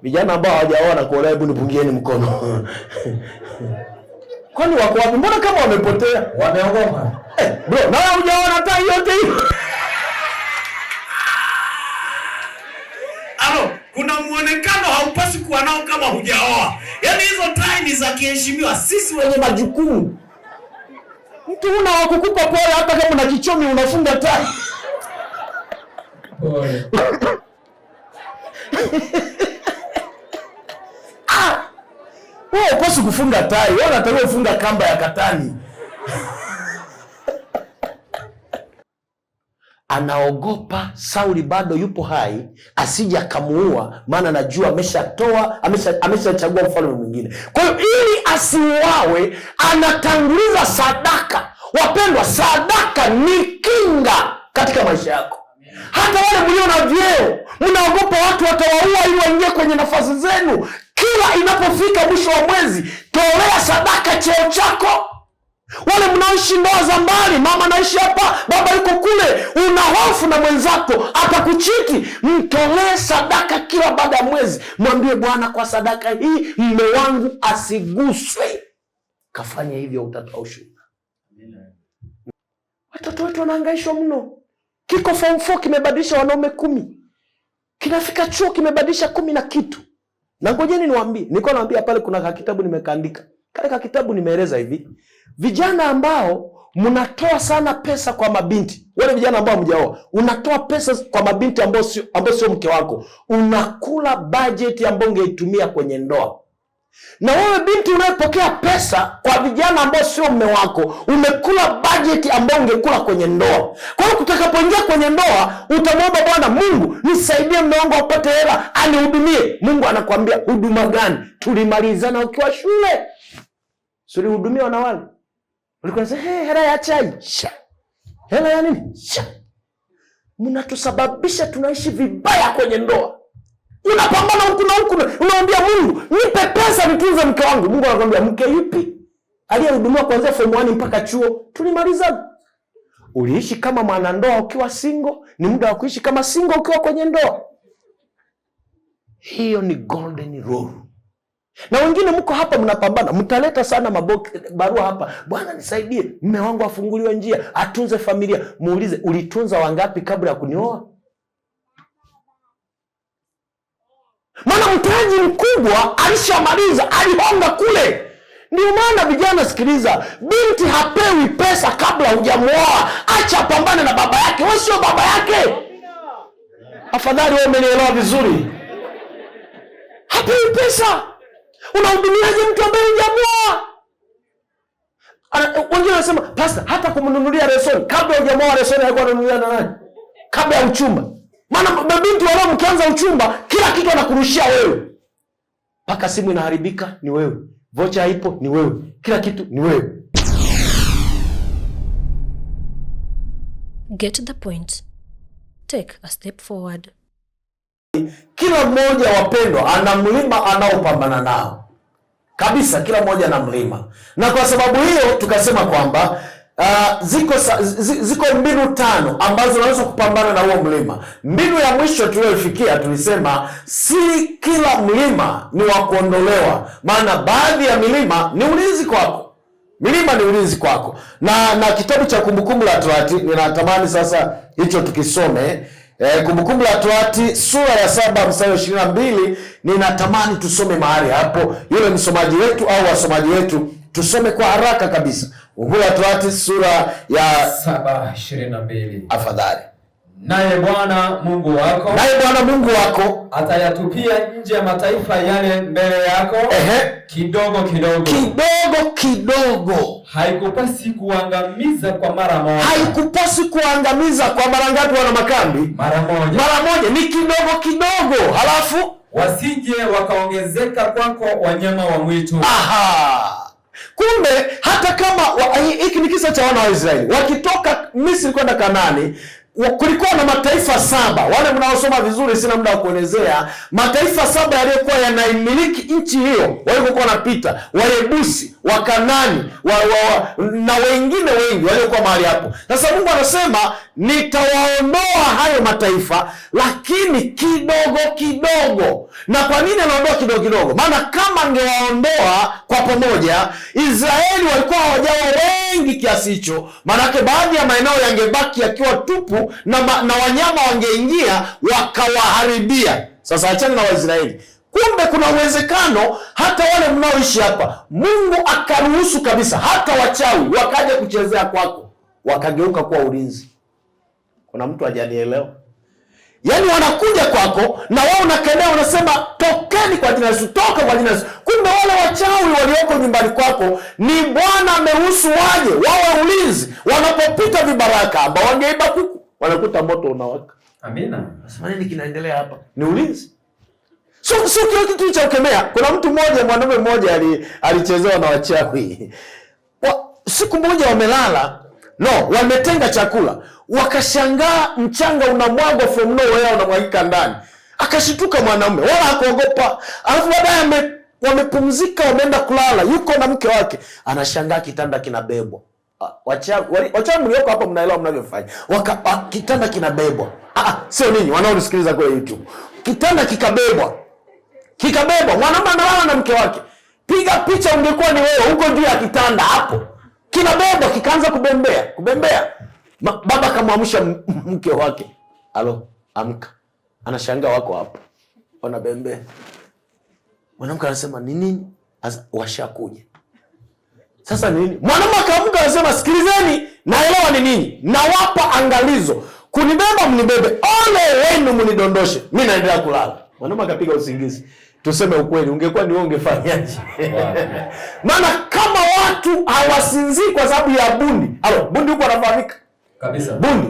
Vijana ambao hawajaoa na kuolewa, hebu nipungieni mkono. Kwani wako wapi? Mbona kama wamepotea? Wameogopa. Bro, na wewe hujaona hata yote hiyo. Kuna muonekano haupasi kuwa nao kama hujaoa. Yaani hizo tai ni za kiheshimiwa, sisi wenye majukumu. Mtu una wa kukupa pole hata kama una kichomi unafunga tai. Pole. Wewe hupaswi kufunga tai, wewe unatakiwa kufunga kamba ya katani. Anaogopa Sauli bado yupo hai asije akamuua, maana anajua ameshachagua mfalme mwingine. Kwa hiyo ili asiuawe anatanguliza sadaka. Wapendwa, sadaka ni kinga katika maisha yako. Hata wale mlio na vyeo, mnaogopa watu watawaua ili waingie kwenye nafasi zenu. Kila inapofika mwisho wa mwezi, tolea sadaka cheo chako. Wale mnaoishi ndoa za mbali, mama anaishi hapa, baba yuko kule, una hofu na mwenzako atakuchiti, mtolee sadaka kila baada ya mwezi. Mwambie Bwana, kwa sadaka hii mume wangu asiguswe. Kafanya hivyo, utatoa ushuhuda. Watoto wetu wanahangaishwa mno. Kiko form 4 kimebadilisha wanaume 10. Kinafika chuo kimebadilisha 10 na kitu. Na ngojeni niwaambie, nilikuwa naambia pale kuna kitabu nimekaandika. Kale kitabu nimeeleza hivi, vijana ambao mnatoa sana pesa kwa mabinti, wale vijana ambao mjaoa, unatoa pesa kwa mabinti ambao sio mke wako, unakula budget ambayo ungeitumia kwenye ndoa. Na wewe binti unayepokea pesa kwa vijana ambao sio mume wako, umekula budget ambayo ungekula kwenye ndoa. Kwa hiyo utakapoingia kwenye ndoa, utamwomba Bwana, Mungu nisaidie mume wangu apate hela anihudumie. Mungu anakuambia, huduma gani? Tulimalizana ukiwa shule. Suli hudumiwa na wale. Ulikuwa unasema, hela ya chai. Sha. Hela ya nini? Sha. Mnatusababisha tunaishi vibaya kwenye ndoa. Unapambana huku na huku, unaambia Mungu, nipe pesa nitunze mke wangu. Mungu anakuambia, mke yupi? Aliyehudumiwa kuanzia form 1 mpaka chuo, tulimalizana. Uliishi kama mwanandoa ukiwa single, ni muda wa kuishi kama single ukiwa kwenye ndoa. Hiyo ni golden rule. Na wengine mko hapa mnapambana, mtaleta sana barua hapa, Bwana nisaidie, mume wangu afunguliwe njia, atunze familia. Muulize, ulitunza wangapi kabla ya kunioa? Maana mtaji mkubwa alishamaliza, alihonga kule. Ndio maana vijana, sikiliza, binti hapewi pesa kabla hujamuoa. Acha apambane na baba yake, wewe sio baba yake. Afadhali wewe umenielewa vizuri. Hapewi pesa. Unahudumiaje mtu ambaye hujamuoa? Wengine wanasema, pastor, hata kumnunulia resoni kabla hujamuoa, resoni alikuwa ananunulia na nani? Kabla ya uchumba. Maana mabinti wao mkianza uchumba, kila kitu anakurushia wewe. Paka simu inaharibika ni wewe. Vocha haipo ni wewe. Kila kitu ni wewe. Get to the point. Take a step forward. Kila mmoja, wapendwa, ana mlima anaopambana nao. Kabisa, kila mmoja ana mlima. Na kwa sababu hiyo tukasema kwamba ziko mbinu 5 ambazo unaweza kupambana na huo mlima. Mbinu ya mwisho tuliyofikia tulisema si kila mlima ni wa kuondolewa, maana baadhi ya milima ni ulinzi kwako. Milima ni ulinzi kwako. Na kitabu cha Kumbukumbu la Torati, ninatamani sasa hicho tukisome. Kumbukumbu la Torati sura ya 7 mstari 22, ninatamani tusome mahali hapo. Yule msomaji wetu au wasomaji wetu, tusome kwa haraka kabisa. Kumbukumbu la Torati sura ya 7:22. Afadhali. Naye Bwana Mungu wako atayatupia nje ya mataifa yale mbele yako, kidogo kidogo. Haikupasi kuangamiza kwa mara moja. Haikupasi kuangamiza kwa mara ngapi, wana makambi? Mara moja. Mara moja, ni kidogo. Halafu wasije wakaongezeka kwako wanyama wa mwitu. Aha. Kumbe hata kama hiki ni kisa cha wana wa Israeli wakitoka Misri kwenda Kanaani, kulikuwa na mataifa 7. Wale mnaosoma vizuri, sina muda wa kuelezea. Mataifa 7 yaliyokuwa yanaimiliki nchi hiyo walikuwa wanapita, Wayebusi, Wakanani, na wengine wengi waliokuwa mahali hapo. Sasa Mungu anasema nitawaondoa hayo mataifa, lakini kidogo kidogo. Na kwa nini anaondoa kidogo kidogo? Maana kama angewaondoa kwa pamoja, Israeli walikuwa hawajawa wengi kiasi hicho, maanake baadhi ya maeneo yangebaki yakiwa tupu na wanyama wangeingia wakawaharibia. Sasa achana na Waisraeli. Kumbe kuna uwezekano hata wale mnaoishi hapa Mungu akaruhusu kabisa hata wachawi wakaja kuchezea kwako, wakageuka kuwa ulinzi. Kuna mtu hajanielewa? Yaani wanakuja kwako na wao unakemea, unasema tokeni kwa jina la Yesu, toka kwa jina la Yesu. Kumbe wale wachawi walioko nyumbani kwako ni Bwana ameruhusu waje wawe ulinzi. Wanapopita vibaraka ambao wangeiba kuku, wanakuta moto unawaka. Amina. Nasema nini kinaendelea hapa? Ni ulinzi. Sio kile kitu cha kukemea. Kuna mtu mmoja, mwanaume mmoja alichezewa na wachawi. Siku moja wamelala, wametenga chakula, wakashangaa mchanga unamwagwa from nowhere, unamwagika ndani. Akashituka mwanaume, wala hakuogopa. Alafu baadaye wamepumzika, wameenda kulala, yuko na mke wake, anashangaa kitanda kinabebwa. Wachawi mlioko hapa mnaelewa mnavyofanya. Kitanda kinabebwa. Sio ninyi wanaonisikiliza kwa YouTube. Kitanda kikabebwa. Mwanaume analala na mke wake. Piga picha, ungekuwa ni wewe huko juu ya kitanda hapo. Kinabebwa, kikaanza kubembea. Baba kamwamsha mke wake. Alo, amka. Anashangaa wako hapo, wanabembea. Mwanamke anasema ni nini? Washakuja. Sasa nini? Mwanamke akaamka anasema sikilizeni, naelewa ni nini. Nawapa angalizo. Kunibeba mnibebe, ole wenu mnidondoshe. Mimi naendelea kulala. Mwanamke akapiga usingizi. Tuseme ukweli, ungekuwa ni wewe ungefanyaje? Maana kama watu hawasinzii kwa sababu ya bundi. Bundi huko anafahamika kabisa. Bundi.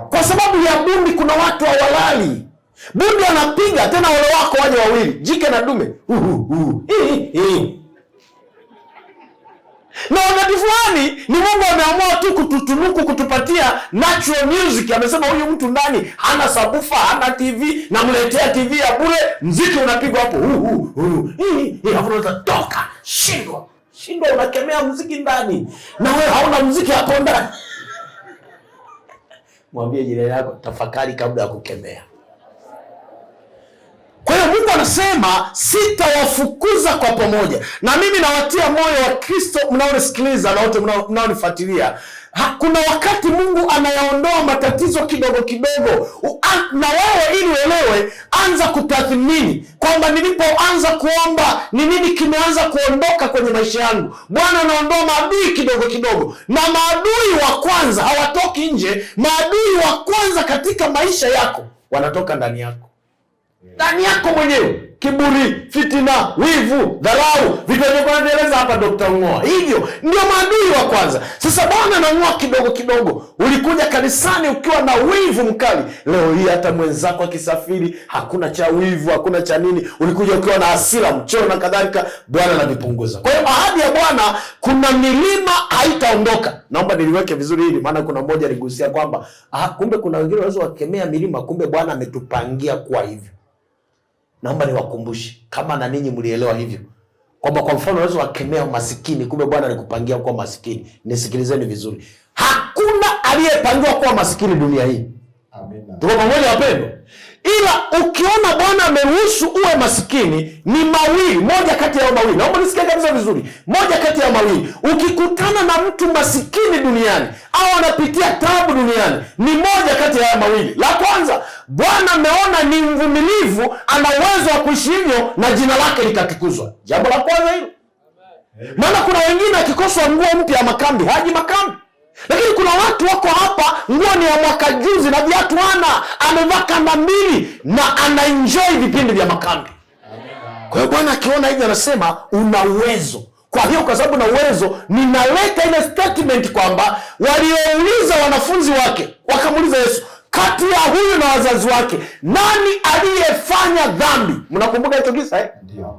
Kwa sababu ya bundi kuna watu hawalali. Bundi anapiga tena wale wako waje wawili, jike na dume. Na wakati fulani ni Mungu ameamua tu kututunuku, kutupatia natural music. Amesema huyu mtu ndani hana sabufa, hana TV, na mletea TV ya bure, mziki unapigwa hapo. Hapo toka, shindwa unakemea mziki ndani. Na wewe hauna mziki hapo ndani. Mwambie jirani yako tafakari kabla ya kukemea. Kwa hiyo Mungu anasema sitawafukuza kwa pamoja. Na mimi nawatia moyo wa Kristo mnaonisikiliza na wote mnaonifuatilia. Kuna wakati Mungu anayaondoa matatizo kidogo kidogo. Na wewe ili uelewe, anza kutathmini kwamba nilipoanza kuomba ni nini kimeanza kuondoka kwenye maisha yangu. Bwana anaondoa maadui kidogo kidogo. Na maadui wa kwanza hawatoki nje. Maadui wa kwanza katika maisha yako wanatoka ndani yako. Ndani yako mwenyewe. Kiburi, fitina, wivu, dharau, vitu vinavyoeleza hapa Dr. Ngoa. Hivyo ndio maadui wa kwanza. Sasa Bwana anang'oa kidogo kidogo. Ulikuja kanisani ukiwa na wivu mkali. Leo hii hata mwenzako akisafiri hakuna cha wivu, hakuna cha nini. Ulikuja ukiwa na hasira, mchoro na kadhalika. Bwana anavipunguza. Kwa hiyo ahadi ya Bwana, kuna milima haitaondoka. Naomba niliweke vizuri hili, maana kuna mmoja aligusia kwamba kumbe kuna wengine wanaweza wakemea milima, kumbe Bwana ametupangia kuwa hivyo. Naomba niwakumbushe kama na ninyi mlielewa hivyo, kwamba kwa mfano unaweza wakemea masikini, kumbe Bwana alikupangia kuwa masikini. Nisikilizeni vizuri. Hakuna aliyepangiwa kuwa masikini dunia hii. Amina. Tuko pamoja wapendwa? Ila ukiona Bwana ameruhusu uwe masikini, ni mawili, moja kati ya mawili. Naomba nisikie kabisa vizuri. Moja kati ya mawili. Ukikutana na mtu masikini duniani au anapitia taabu duniani, ni moja kati ya mawili. La kwanza, Bwana ameona ni mvumilivu, ana uwezo wa kuishi hivyo na jina lake litatukuzwa. Jambo la kwanza hilo. Maana kuna wengine akikosa nguo mpya ya makambi, haji makambi. Lakini kuna watu wako hapa, nguo ni ya mwaka juzi na viatu hana, amevaa kanda 2 na anaenjoy vipindi vya makambi. Kwa hiyo Bwana akiona hivi anasema una uwezo. Kwa hiyo kwa sababu na uwezo, ninaleta ile statement kwamba waliouliza wanafunzi wake, wakamuuliza Yesu, kati ya huyu na wazazi wake, nani aliyefanya dhambi? Mnakumbuka hicho kisa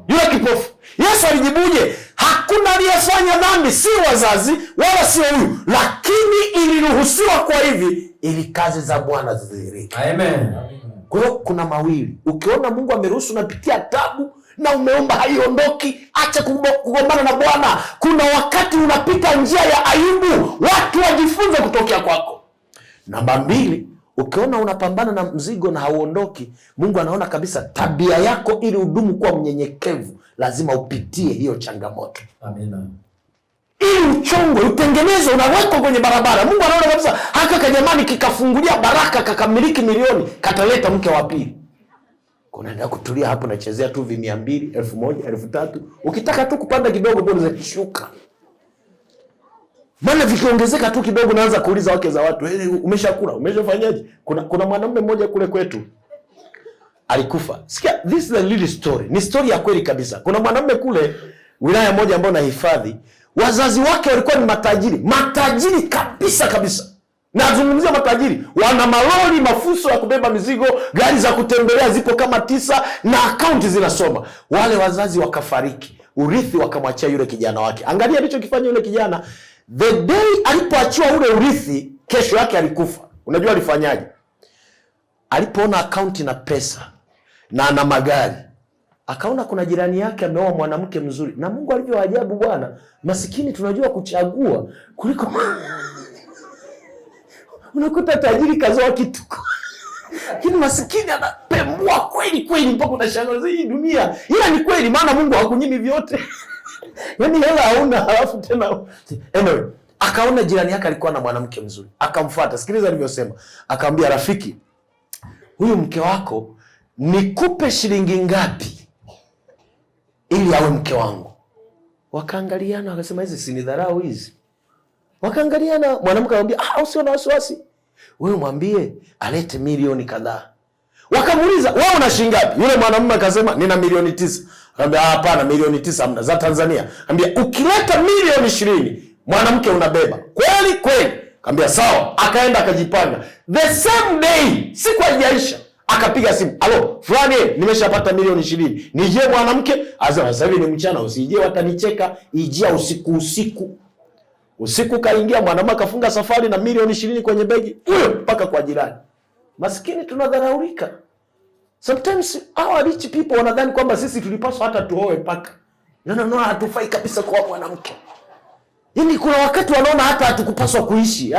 Yule kipofu. Yesu alijibuje? Hakuna aliyefanya dhambi, si wazazi wala si huyu, lakini iliruhusiwa kwa hivi ili kazi za Bwana zidhihirike. Amen. Kwa hiyo kuna mawili. Ukiona Mungu ameruhusu unapitia tabu na umeomba haiondoki, acha kugombana na Bwana. Kuna wakati unapita njia ya Ayubu, watu wajifunze kutokea kwako. Namba 2, ukiona unapambana na mzigo na hauondoki, Mungu anaona kabisa tabia yako, ili udumu kuwa mnyenyekevu lazima upitie hiyo changamoto. Amina. Ili uchongwe, utengenezwe, unawekwa kwenye barabara. Mungu anaona kabisa haka kajamani kikafungulia baraka, kakamiliki milioni, kataleta mke wa pili. Unaenda kutulia hapo, nachezea tu 200, 1000, 3000. Ukitaka tu kupanda kidogo bado za kishuka. Maana vikiongezeka tu kidogo naanza kuuliza wake za watu, umeshakula, umeshafanyaje? Kuna mwanamume mmoja kule kwetu alikufa. Sikia, this is a little story. Ni story ya kweli kabisa. Kuna mwanamume kule wilaya moja ambayo nahifadhi, wazazi wake walikuwa ni matajiri. Matajiri kabisa kabisa. Nazungumzia matajiri, wana malori, mafuso ya kubeba mizigo, gari za kutembelea zipo kama 9 na akaunti zinasoma. Wale wazazi wakafariki, urithi wakamwachia yule kijana wake. Angalia alichokifanya yule kijana. The day alipoachiwa ule urithi, kesho yake alikufa. Unajua alifanyaje? Alipoona akaunti na pesa na ana magari, akaona kuna jirani yake ameoa mwanamke mzuri. Na Mungu alivyo ajabu bwana, masikini tunajua kuchagua kuliko unakuta tajiri kazoa kituko. Lakini masikini anapembua kweli kweli mpaka unashangaa hii dunia. Ila ni kweli, maana Mungu hakunyimi vyote. Yaani hela hauna halafu tena. Anyway, akaona jirani yake alikuwa na mwanamke mzuri. Akamfuata. Sikiliza alivyosema. Akamwambia, rafiki, huyu mke wako nikupe shilingi ngapi ili awe mke wangu? Wakaangaliana wakasema, hizi si ni dharau hizi. Wakaangaliana, mwanamke akamwambia, usio na wasiwasi. Wewe mwambie alete milioni kadhaa. Wakamuuliza, wewe una shilingi ngapi? Yule mwanamume akasema, nina milioni 9. Akamwambia, hapana, milioni 9 hamna za Tanzania. Akamwambia, ukileta milioni 20, mwanamke unabeba. Kweli kweli. Akamwambia, sawa. Akaenda akajipanga. The same day, siku haijaisha, akapiga simu. Alo, fulani, nimeshapata milioni 20. Nije mwanamke? Asema, sasa hivi ni mchana, usije watanicheka, ijia usiku. Usiku kaingia, mwanamke akafunga safari na milioni 20 kwenye begi, huyo mpaka kwa jirani. Maskini tunadharaulika. Sometimes our rich people wanadhani kwamba sisi tulipaswa hata tuoe paka. No, hatufai kabisa kwa mwanamke. Yaani kuna wakati wanaona hata hatukupaswa kuishi.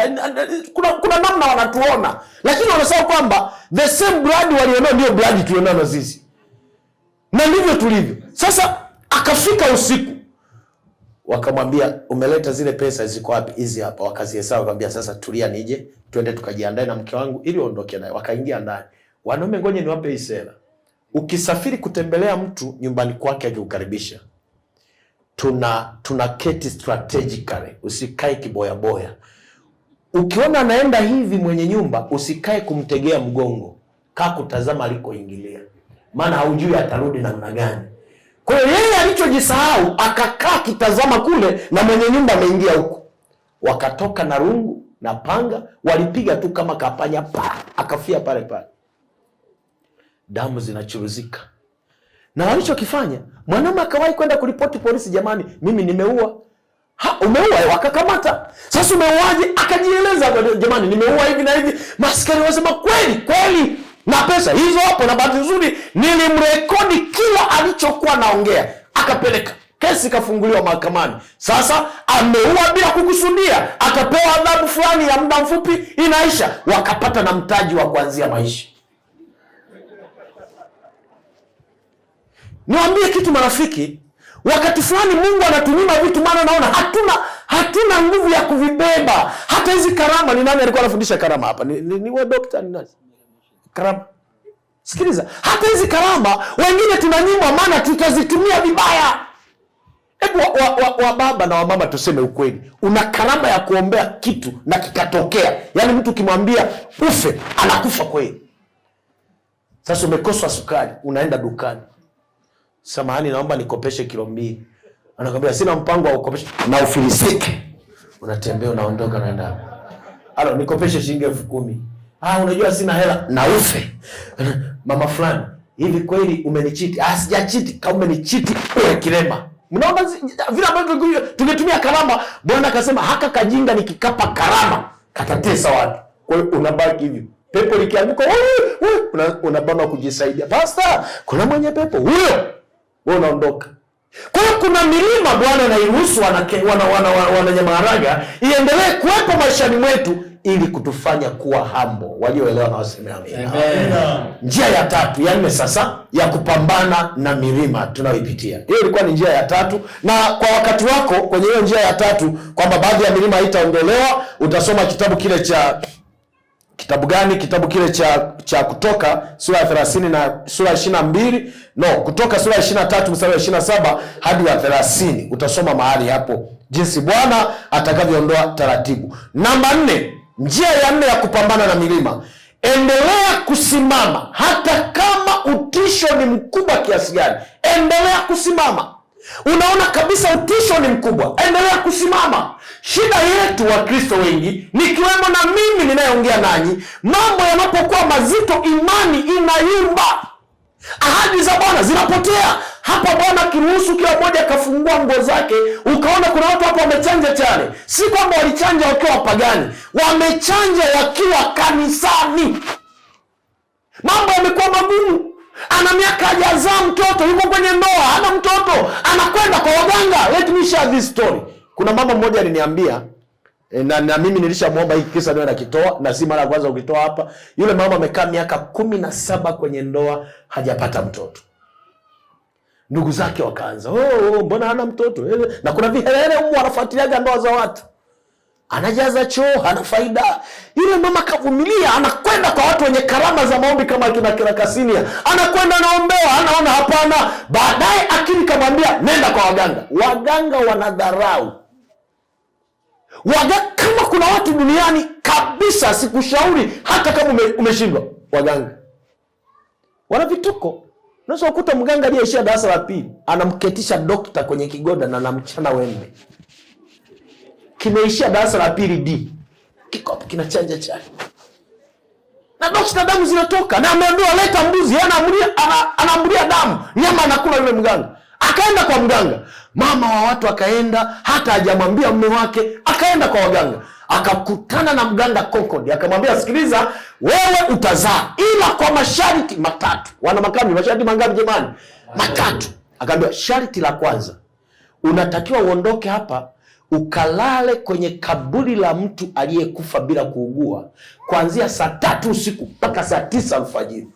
Kuna namna wanatuona. Lakini wanasema kwamba the same blood walionao ndio blood tulionao na sisi. Na ndivyo tulivyo. Sasa akafika usiku. Wakamwambia, umeleta zile pesa ziko wapi? Hizi hapa. Wakazihesabu, akamwambia, sasa tulia nije twende tukajiandae na mke wangu ili aondoke naye. Wakaingia ndani. Wanaume, ngoja niwape hii sera. Ukisafiri kutembelea mtu nyumbani kwake akiukaribisha, tuna keti strategically, usikae kiboya boya. Ukiona anaenda hivi mwenye nyumba, usikae kumtegea mgongo. Kaa kutazama alikoingilia. Maana haujui atarudi namna gani. Kwa hiyo yeye alichojisahau akakaa kitazama kule na mwenye nyumba ameingia huko. Wakatoka na rungu na panga, walipiga tu kama kapanya akafia pale pale. Damu zinachuruzika. Na walichokifanya, mwanamke akawahi kwenda kuripoti polisi, jamani, mimi nimeua. Umeua? Wakakamata. Sasa umeuaje? Akajieleza, jamani, nimeua hivi na hivi. Maskari wasema, kweli. Na pesa hizo hapo, na bahati nzuri nilimrekodi kila alichokuwa naongea. Akapeleka. Kesi kafunguliwa mahakamani. Sasa ameua bila kukusudia, akapewa adhabu fulani ya muda mfupi, inaisha. Wakapata na mtaji wa kuanzia maisha. Niwaambie kitu marafiki, wakati fulani Mungu anatunyima vitu, maana naona hatuna nguvu ya kuvibeba. Hata hizi karama, ni nani alikuwa anafundisha karama hapa? Ni wewe daktari ni nani? Karama. Sikiliza, hata hizi karama wengine tunanyimwa maana tutazitumia vibaya. Hebu wa baba na wa mama tuseme ukweli. Una karama ya kuombea kitu na kikatokea. Yaani mtu kimwambia ufe, anakufa kweli. Sasa umekoswa sukari, unaenda dukani. Samahani, naomba nikopeshe kilo 2. Anakuambia sina mpango wa kukopesha, na ufilisike. Unatembea unaondoka, unaenda. Nikopeshe shilingi 10,000. Unajua sina hela na ufe. Mama fulani, hivi kweli umenichiti? Sijachiti. Kama umenichiti wewe kilema. Mnaona vile ambavyo tungetumia karama. Bwana akasema haka kajinga nikikapa karama katatesa watu. Kwa hiyo unabaki hivyo. Pepo likianguka unabana kujisaidia. Pastor, kuna mwenye pepo huyo. Wewe unaondoka. Kwa hiyo kuna milima Bwana anairuhusu wananyamaharaga iendelee kuwepo maishani mwetu ili kutufanya kuwa humble. Walioelewa na waseme amina. Njia ya tatu, ya nne sasa, ya kupambana na milima tunayoipitia. Hiyo ilikuwa ni njia ya tatu, na kwa wakati wako kwenye hiyo njia ya tatu kwamba baadhi ya milima haitaondolewa, utasoma kitabu kile cha kitabu gani? Kitabu kile cha Kutoka sura ya 30 na sura ya 22. Kutoka sura ya 23 mstari wa 27 hadi wa 30. Utasoma mahali hapo jinsi Bwana atakavyoondoa taratibu. Namba 4, njia ya 4 ya kupambana na milima. Endelea kusimama hata kama utisho ni mkubwa kiasi gani. Endelea kusimama. Unaona kabisa utisho ni mkubwa, endelea kusimama. Shida yetu wa Kristo wengi, nikiwemo na mimi ninayeongea nanyi, mambo yanapokuwa mazito imani inayumba. Ahadi za Bwana zinapotea. Hapa Bwana kiruhusu kila mmoja akafungua nguo zake, ukaona kuna watu hapa wamechanja chale. Si kwamba walichanja wakiwa wapagani, wamechanja wakiwa kanisani. Mambo yamekuwa magumu. Ana miaka hajazaa mtoto, yuko kwenye ndoa, hana mtoto, anakwenda kwa waganga. Let me share this story. Kuna mama mmoja aliniambia, na mimi nilishamuomba hiki kisa ndio nakitoa, na si mara ya kwanza ukitoa hapa. Yule mama amekaa miaka 17 kwenye ndoa, hajapata mtoto. Ndugu zake wakaanza, mbona hana mtoto? Na kuna vihelele huko wanafuatiliaga ndoa za watu. Anajaza choo, hana faida. Yule mama kavumilia, anakwenda kwa watu wenye karama za maombi kama kina Kasinia. Anakwenda naombewa, anaona hapana. Baadaye akili kamwambia, nenda kwa waganga. Waganga wanadharau. Kama kuna watu duniani kabisa, sikushauri hata kama umeshindwa, waganga wana vituko. Unaweza kukuta mganga aliyeishia darasa la 2 anamketisha dokta kwenye kigoda na anamchana wembe. Kimeishia darasa la 2 D. Kikopo kinachanja chai. Na dokta damu zinatoka, na ameambiwa leta mbuzi, anaambulia damu, nyama anakula yule mganga. Akaenda kwa mganga. Mama wa watu akaenda, hata hajamwambia mume wake, akaenda kwa waganga. Akakutana na mganga Concord, akamwambia sikiliza, wewe utazaa ila kwa masharti matatu. Wana makami, masharti mangapi jamani? Matatu. Akaambia sharti la kwanza, unatakiwa uondoke hapa ukalale kwenye kaburi la mtu aliyekufa bila kuugua kuanzia saa 3 usiku mpaka saa 9 alfajiri.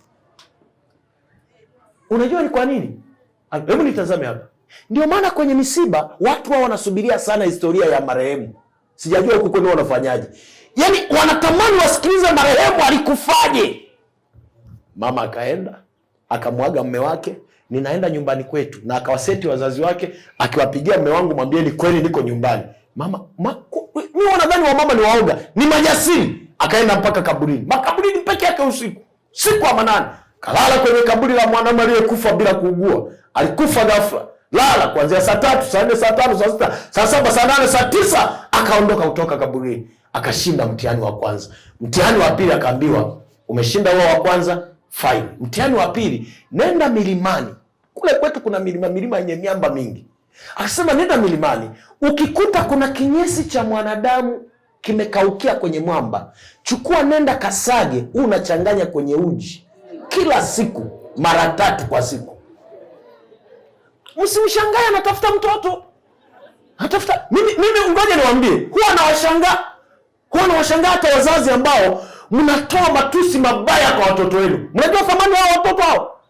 Unajua ni kwa nini? Hebu nitazame hapa. Ndio maana kwenye misiba watu wao wanasubiria sana historia ya marehemu. Sijajua huko kwenu wanafanyaje. Yaani wanatamani wasikilize marehemu alikufaje. Mama akaenda, akamwaga mume wake, ninaenda nyumbani kwetu, na akawaseti wazazi wake, akiwapigia mume wangu, mwambieni kweli niko nyumbani. Mama, mimi wanadhani wa mama ni waoga, ni majasiri. Akaenda mpaka kaburini. Makaburini peke yake usiku. Siku ya manane. Kalala kwenye kaburi la mwanamke aliyekufa bila kuugua. Alikufa ghafla. Lala kuanzia saa 3, saa 4, saa 5, saa 6, saa 7, saa 8, saa 9 akaondoka kutoka kaburini. Akashinda mtihani wa kwanza. Mtihani wa pili akaambiwa, umeshinda huo wa kwanza, fine. Mtihani wa pili, nenda milimani. Kule kwetu kuna milima yenye miamba mingi. Akasema nenda milimani, ukikuta kuna kinyesi cha mwanadamu kimekaukia kwenye mwamba, chukua nenda kasage, unachanganya kwenye uji kila siku mara 3 kwa siku. Msimshangae anatafuta mtoto. Anatafuta mimi ngoja niwaambie, huwa nawashangaa hata wazazi ambao mnatoa matusi mabaya kwa watoto wenu. Mnajua thamani ya watoto hao?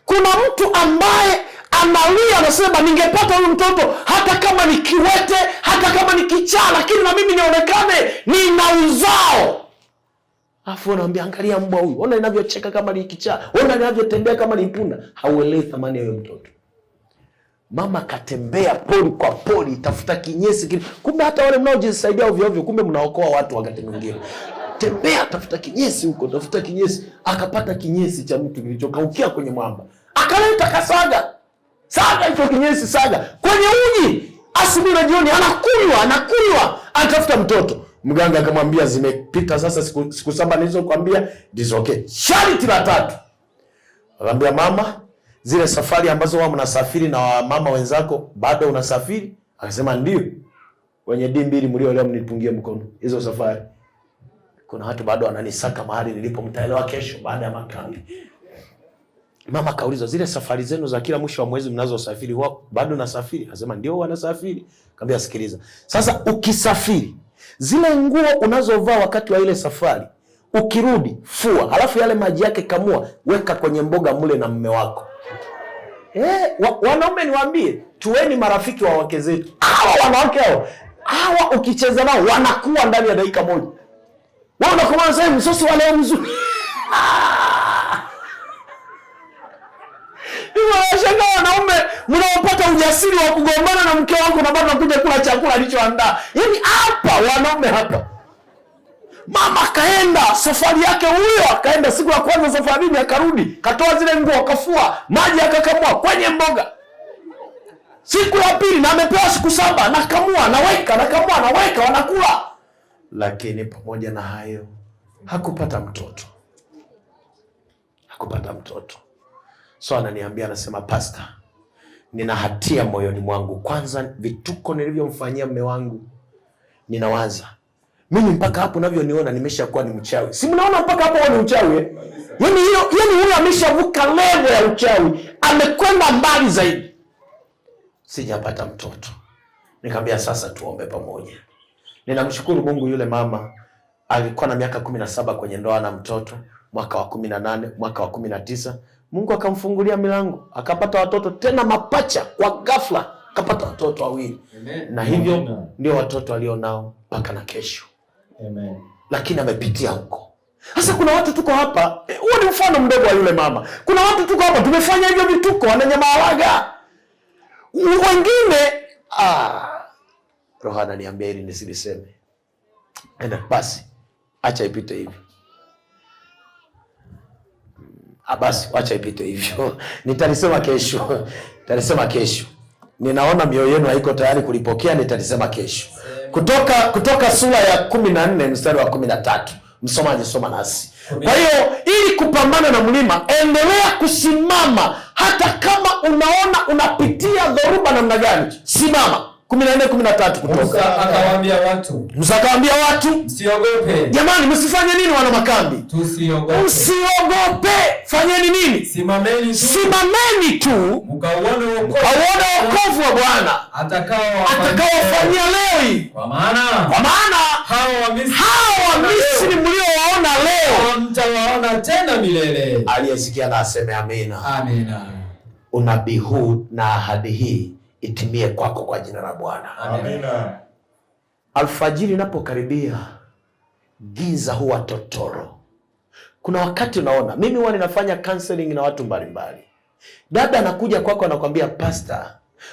Kuna mtu ambaye analia anasema ningepata huyu mtoto hata kama ni kiwete, hata kama ni kichaa, lakini na mimi nionekane nina uzao. Afu anaambia angalia mbwa huyu, ona inavyocheka kama ni kichaa, ona inavyotembea kama ni punda. Hauelewi thamani ya huyo mtoto. Mama katembea poli kwa poli, tafuta kinyesi. Kumbe hata wale mnaojisaidia ovyo ovyo, kumbe mnaokoa watu wakati mwingine. Tembea tafuta kinyesi huko, tafuta kinyesi. Akapata kinyesi cha mtu kilichokaukia kwenye mwamba. Akaleta kasaga. Saga hicho kinyesi, saga kwenye uji. Asubuhi na jioni anakunywa, anatafuta mtoto. Mganga akamwambia zimepita sasa siku 7 nilizokuambia, it's okay. Sharti la 3. Akamwambia mama, zile safari ambazo wao mnasafiri na mama wenzako bado unasafiri? Akasema ndio. Wenye D2 mlio leo mnipungie mkono. Hizo safari. Kuna watu bado wananisaka mahali nilipo, mtaelewa kesho baada ya makambi. Mama kauliza, zile safari zenu za kila mwisho wa mwezi mnazosafiri wao bado nasafiri? Akasema ndio wanasafiri. Akamwambia sikiliza. Sasa ukisafiri, zile nguo unazovaa wakati wa ile safari, ukirudi fua, halafu yale maji yake kamua, weka kwenye mboga mle na mume wako. Wanaume niwaambie, tuweni marafiki wa wake zetu. Hawa wanawake hawa ukicheza nao wanakuwa ndani ya dakika moja. Wao wanakuwa sasa msosi wa leo mzuri. Unashangaa wanaume mnaopata ujasiri wa kugombana na mke wako na bado unakuja kula chakula alichoandaa. Yaani hapa wanaume hapa. Mama kaenda safari yake huyo, akaenda siku ya kwanza safarini akarudi, katoa zile nguo akafua, maji akakamua kwenye mboga. Siku ya pili na amepewa siku 7 na kamua naweka na kamua naweka wanakula. Lakini pamoja na hayo hakupata mtoto. Hakupata mtoto. So ananiambia, anasema pastor, nina hatia moyoni mwangu. Kwanza vituko nilivyomfanyia mume wangu. Ninawaza mimi mpaka hapo unavyoniona nimeshakuwa ni mchawi. Si mnaona mpaka hapo ni mchawi eh? Yaani huyo ameshavuka level ya uchawi. Amekwenda mbali zaidi. Sijapata mtoto. Nikamwambia sasa tuombe pamoja. Ninamshukuru Mungu, yule mama alikuwa na miaka 17 kwenye ndoa na mtoto, mwaka wa 18, mwaka wa 19, Mungu akamfungulia milango, akapata watoto tena mapacha kwa ghafla, akapata watoto 2. Amen. Na hivyo ndio watoto alionao mpaka na kesho. Amen. Lakini amepitia huko. Sasa kuna watu tuko hapa, huo ni mfano mdogo wa yule mama. Kuna watu tuko hapa tumefanya hivyo vituko, wananyamalaga. Wengine Roho ananiambia ili nisiliseme. Enda basi, acha ipite hivi. Basi acha ipite hivyo. Nitalisema kesho. Nitalisema kesho. Ninaona mioyo yenu haiko tayari kulipokea, nitalisema kesho. Kutoka sura ya 14 mstari wa 13. Msomaji soma nasi. Kwa hiyo ili kupambana na mlima, endelea kusimama hata kama unaona unapitia dhoruba namna gani. Simama. 14:13 kutoka. Musa akawaambia watu, msiogope. Jamani, msifanye nini wana makambi? Tusiogope. Msiogope. Fanyeni nini? Simameni tu. Mkaone wokovu wa Bwana atakaowafanyia leo. Kwa maana hao Wamisri mliowaona leo mtawaona tena milele. Aliyesikia na aseme amina. Amina. Unabii huu na ahadi hii itimie kwako kwa jina la Bwana. Amina. Alfajiri inapokaribia, giza huwa totoro. Kuna wakati unaona, mimi huwa ninafanya counseling na watu mbalimbali. Dada anakuja kwako anakuambia, pastor,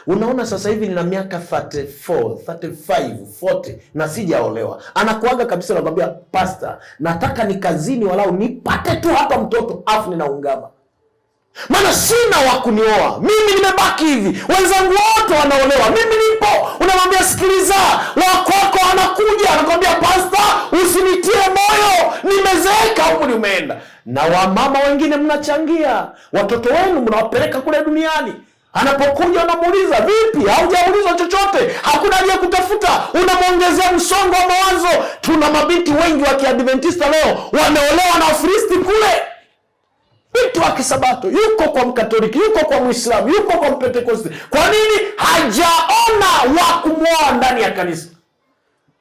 unaona sasa hivi nina miaka 34, 35, 40 na sijaolewa. Anakuaga kabisa anakuambia, pastor, nataka nikazini walau nipate tu hapa mtoto afu ninaungama. Maana sina wa kunioa. Mimi nimebaki hivi. Wenzangu wote wanaolewa. Mimi nipo. Unamwambia sikiliza, wako anakuja anakuambia, pastor, usinitie moyo. Nimezeeka umri umeenda. Na wamama wengine mnachangia. Watoto wenu mnawapeleka kule duniani. Anapokuja unamuuliza, vipi? Haujaulizwa chochote. Hakuna haja kutafuta. Unamwongezea msongo wa mawazo. Tuna mabinti wengi wa Kiadventista leo wameolewa na Wafilisti kule. Mtu wa Kisabato yuko kwa Mkatoliki, yuko kwa Muislamu, yuko kwa Mpentekoste. Kwa nini? Hajaona wa kumwoa ndani ya kanisa.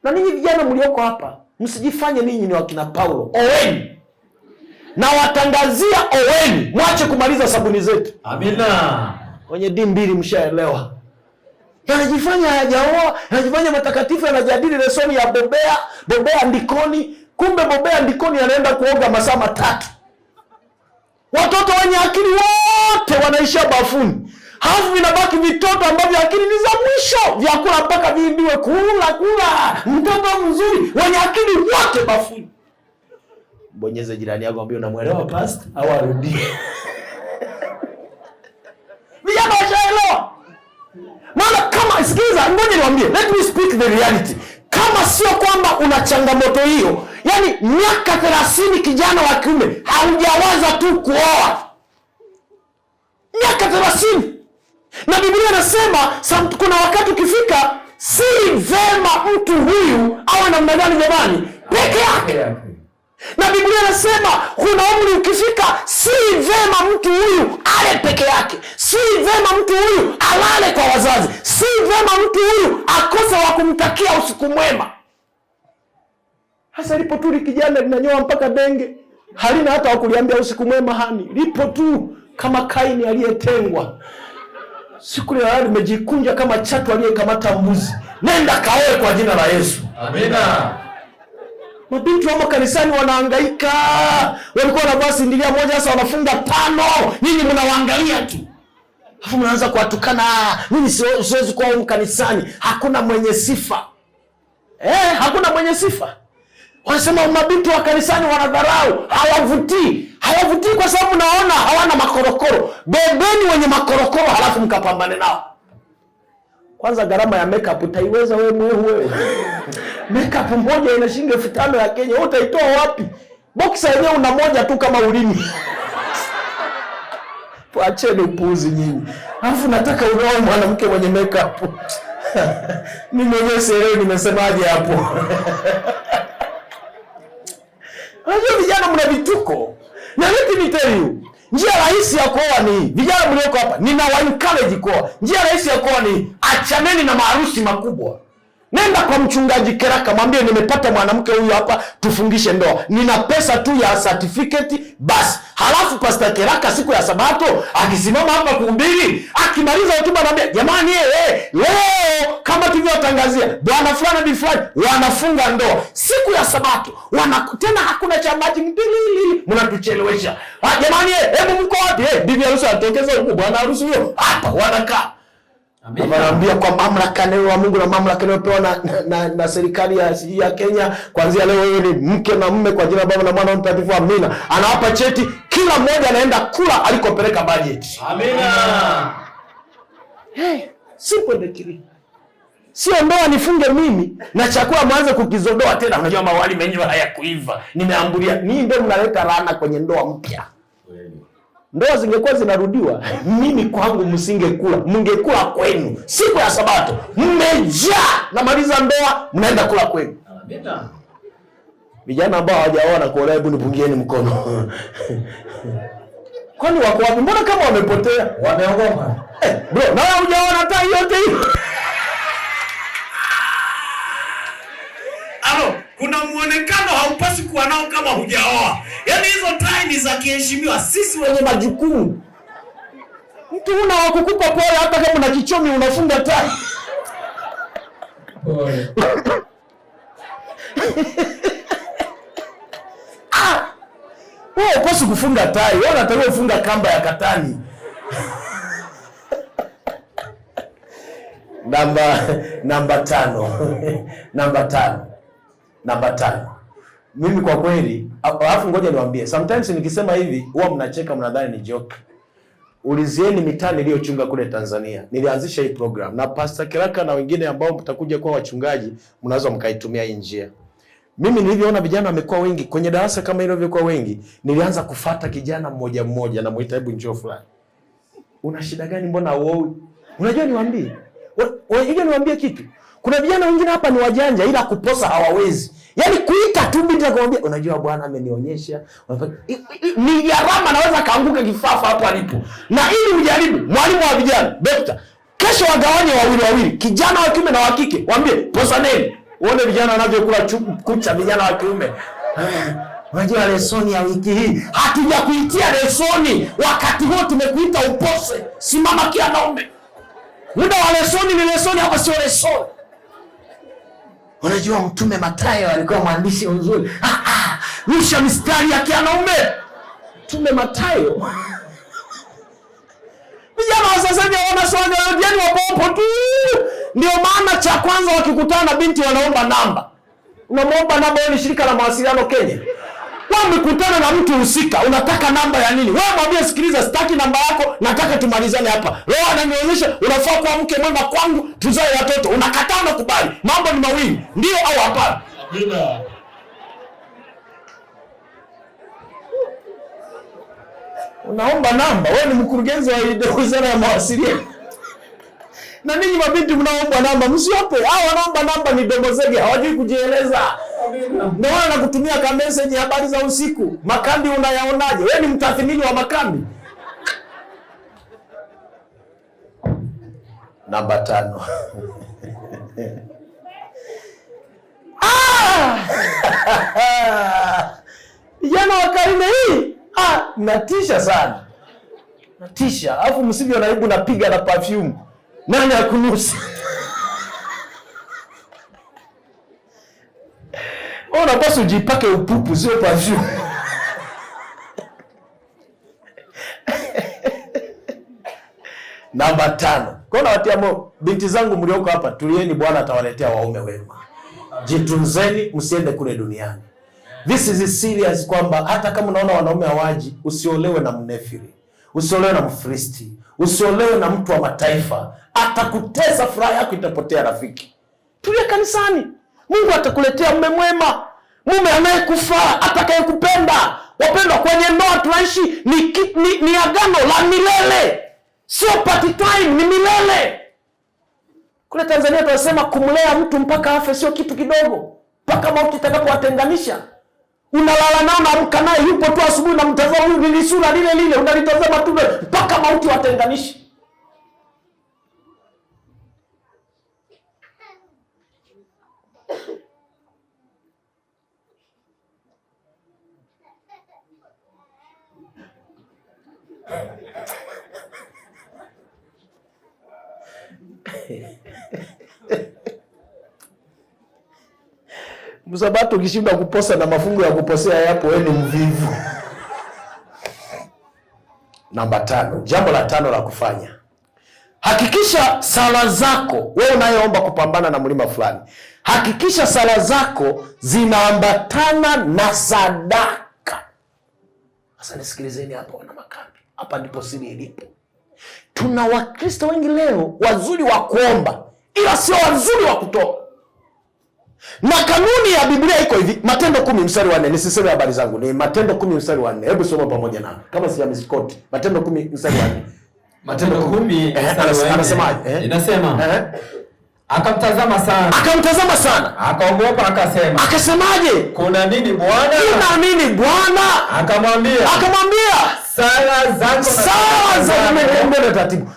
Na ninyi vijana mlioko hapa, msijifanye ninyi ni wakina Paulo. Oweni. Na watangazia oweni. Mwache kumaliza sabuni zetu. Amina. Kwenye D2 mshaelewa. Yanajifanya hajaoa, yanajifanya matakatifu, yanajadili lesoni ya bobea ndikoni. Kumbe bobea ndikoni anaenda kuoga masaa 3. Watoto wenye akili wote wanaishia bafuni. Hafu vinabaki vitoto ambavyo akili ni za mwisho. Vyakula mpaka viibiwe, kula. Mtoto mzuri wenye akili wote bafuni. Bonyeze jirani yako ambie unamuelewa pastor au arudie. Vijana washaelewa. Maana kama sikiza, ngoja niwaambie, let me speak the reality. Kama sio kwamba una changamoto hiyo, yani miaka 30 kijana wa kiume haujawaza tu kuoa. Miaka 30. Na Biblia inasema kuna wakati ukifika, si vema mtu huyu awe namna gani jamani? Peke yake. Na Biblia inasema kuna umri ukifika, si vema mtu huyu ale peke yake. Si vema mtu huyu alale kwa wazazi. Si vema mtu huyu akose wa kumtakia usiku mwema. Hasa lipo tu kijana linanyoa mpaka denge, halina hata wa kuliambia usiku mwema hani. Lipo tu kama Kaini aliyetengwa. Siku ile limejikunja kama chatu aliyekamata mbuzi. Nenda kaoe kwa jina la Yesu. Amina. Mabinti wa kanisani wanahangaika. Walikuwa wanavaa sindilia moja, sasa wanafunga 5. Nyinyi mnawaangalia tu. Alafu mnaanza kuwatukana, mimi siwezi kuwa kanisani, hakuna mwenye sifa. Hakuna mwenye sifa. Wanasema mabinti wa kanisani wanadharau, hawavutii. Hawavutii kwa sababu naona hawana makorokoro. Bebeni wenye makorokoro halafu mkapambane nao. Kwanza gharama ya makeup utaiweza wewe? Makeup moja ina shilingi 5,000 ya Kenya. Wewe utaitoa wapi? Boxer yenyewe una moja tu kama ulimi. Tuacheni upuuzi nyinyi. Alafu nataka unaoe mwanamke mwenye makeup. Mimi mwenyewe sielewi nimesemaje hapo. Unajua vijana mna vituko. Na let me tell you, njia rahisi ya kuoa ni vijana mlioko hapa, ninawa-encourage kuoa. Njia rahisi ya kuoa ni achaneni na maharusi makubwa. Nenda kwa mchungaji Keraka, mwambie nimepata mwanamke huyu hapa, tufungishe ndoa. Nina pesa tu ya certificate basi. Halafu Pastor Keraka siku ya Sabato akisimama hapa kuhubiri, akimaliza hotuba anambia, jamani leo kama tulivyotangazia bwana fulani bi fulani wanafunga ndoa siku ya Sabato. Tena hakuna cha maji mnatuchelewesha. Jamani hebu mko wapi? Bibi harusi atokeza huko, bwana harusi huyo hapa wanakaa. Anaambia kwa mamlaka neno wa Mungu na mamlaka inayopewa na serikali ya Kenya, kuanzia leo wewe ni mke na mume kwa jina la Baba na Mwana na Mtakatifu. Amina. Anawapa cheti, kila mmoja anaenda kula alikopeleka budget. Amina. Simple dekiri. Sio ndoa nifunge mimi na chakula mwanze kukizodoa tena. Unajua mawali menyewe hayakuiva, nimeambulia. Ni ndio mnaleta laana kwenye ndoa mpya. Ndoa zingekuwa zinarudiwa, mimi kwangu msingekula, mngekula kwenu. Siku ya Sabato mmejaa, na maliza ndoa mnaenda kula kwenu. Amina. Vijana ambao hawajaoa na kuolewa, hebu nipungieni mkono. Kwani wako wapi? Mbona kama wamepotea? Wameogopa. Bro, na wewe hujaona hata yote hiyo. Kuna muonekano haupasi kuwa nao kama hujaoa. Yaani hizo tai ni za kiheshimiwa, sisi wenye majukumu. Mtu una wakukupa pole hata kama una kichomi unafunga tai. Wewe upasi kufunga tai, wewe unataka kufunga kamba ya katani. Namba 5. Namba 5. Mimi kwa kweli, alafu ngoja niwaambie, sometimes nikisema hivi huwa mnacheka, mnadhani ni joke. Ulizieni mitaa niliyochunga kule Tanzania. Nilianzisha hii program na Pastor Keraka na wengine ambao mtakuja kuwa wachungaji, mnaweza mkaitumia hii njia. Mimi nilivyoona vijana wamekuwa wengi kwenye darasa kama hilo, vilivyokuwa wengi, nilianza kufuata kijana mmoja mmoja na muita, hebu njoo fulani. Una shida gani, mbona uoi? Unajua niwaambie? Niwaambie kitu. Kuna vijana wengine hapa ni wajanja ila kuposa hawawezi. Yaani kuita tu binti akamwambia, unajua bwana amenionyesha. Ni gharama, naweza kaanguka kifafa hapo alipo. Na ili ujaribu, mwalimu wa vijana, dokta, kesho wagawanye wawili, kijana wa kiume na wa kike, waambie posaneni. Uone vijana wanavyokula kucha vijana wa kiume. Unajua lesoni ya wiki hii hatujakuitia lesoni, wakati huo tumekuita upose. Simama kianaume. Muda wa lesoni ni lesoni, hapa sio lesoni. Unajua Mtume Mathayo alikuwa mwandishi mzuri. Rusha mistari ya kianaume. Mtume Mathayo. Vijana wa sasa hivi wanasonga yani wapopo tu. Ndio maana cha kwanza wakikutana na binti wanaomba namba. Unamwomba namba, wewe ni shirika la mawasiliano Kenya. Wewe umekutana na mtu husika, unataka namba ya nini? Wewe mwambie, sikiliza, sitaki namba yako, nataka tumalizane hapa. Roho ananionyesha unafaa kuwa mke mwema kwangu, tuzae watoto. Unakataa na kubali. Mambo ni mawili, ndio au hapana? Amina. Unaomba namba, wewe ni mkurugenzi wa Wizara ya Mawasiliano. Na ninyi mabinti mnaomba namba, msiope. Hao wanaomba namba ni domozege, hawajui kujieleza. Ndio wana kutumia kama message habari za usiku. Makambi unayaonaje? Wewe ni mtathmini wa makambi. Namba 5. Vijana wa karne hii, natisha sana. Natisha. Alafu msivyo naibu napiga na perfume. Nani akunusi? Unapaswa ujipake upupu, sio perfume. Namba 5. Kwa watia moyo, binti zangu mlioko hapa, tulieni, Bwana atawaletea waume wema. Jitunzeni, msiende kule duniani. This is serious, kwamba hata kama unaona wanaume hawaji, usiolewe na mnefiri. Usiolewe na Mfilisti. Usiolewe na mtu wa mataifa. Atakutesa, furaha yako itapotea rafiki. Tulia kanisani. Mungu atakuletea mume mwema. Mume anayekufaa, atakayekupenda. Wapendwa, kwenye ndoa tunaishi ni agano la milele. Sio party time, ni milele. Kule Tanzania tunasema kumlea mtu mpaka afe sio kitu kidogo. Mpaka mauti itakapowatenganisha. Unalala nao na amka naye, yupo tu asubuhi na mtazamo huyu ni sura lile lile, unalitazama tu mpaka mauti watenganisha. Msabato ukishinda kuposa na mafungu ya kuposea yapo, wewe ni mvivu. Namba 5. Jambo la 5 la kufanya. Hakikisha sala zako, wewe unayeomba kupambana na mlima fulani, hakikisha sala zako zinaambatana na sadaka. Sasa nisikilizeni hapo wana makambi. Hapa ndipo siri ilipo. Tuna Wakristo wengi leo wazuri wa kuomba, ila sio wazuri wa kutoa. Na kanuni ya Biblia iko hivi, Matendo 10 mstari wa 4. Nisiseme habari zangu, ni Matendo 10 mstari wa 4. Hebu soma pamoja nami kama si miskoti. Matendo 10 mstari wa 4. Matendo 10 anasemaje? Inasema akamtazama sana. Akaogopa akasema. Akasemaje? Kuna nini Bwana? Akamwambia.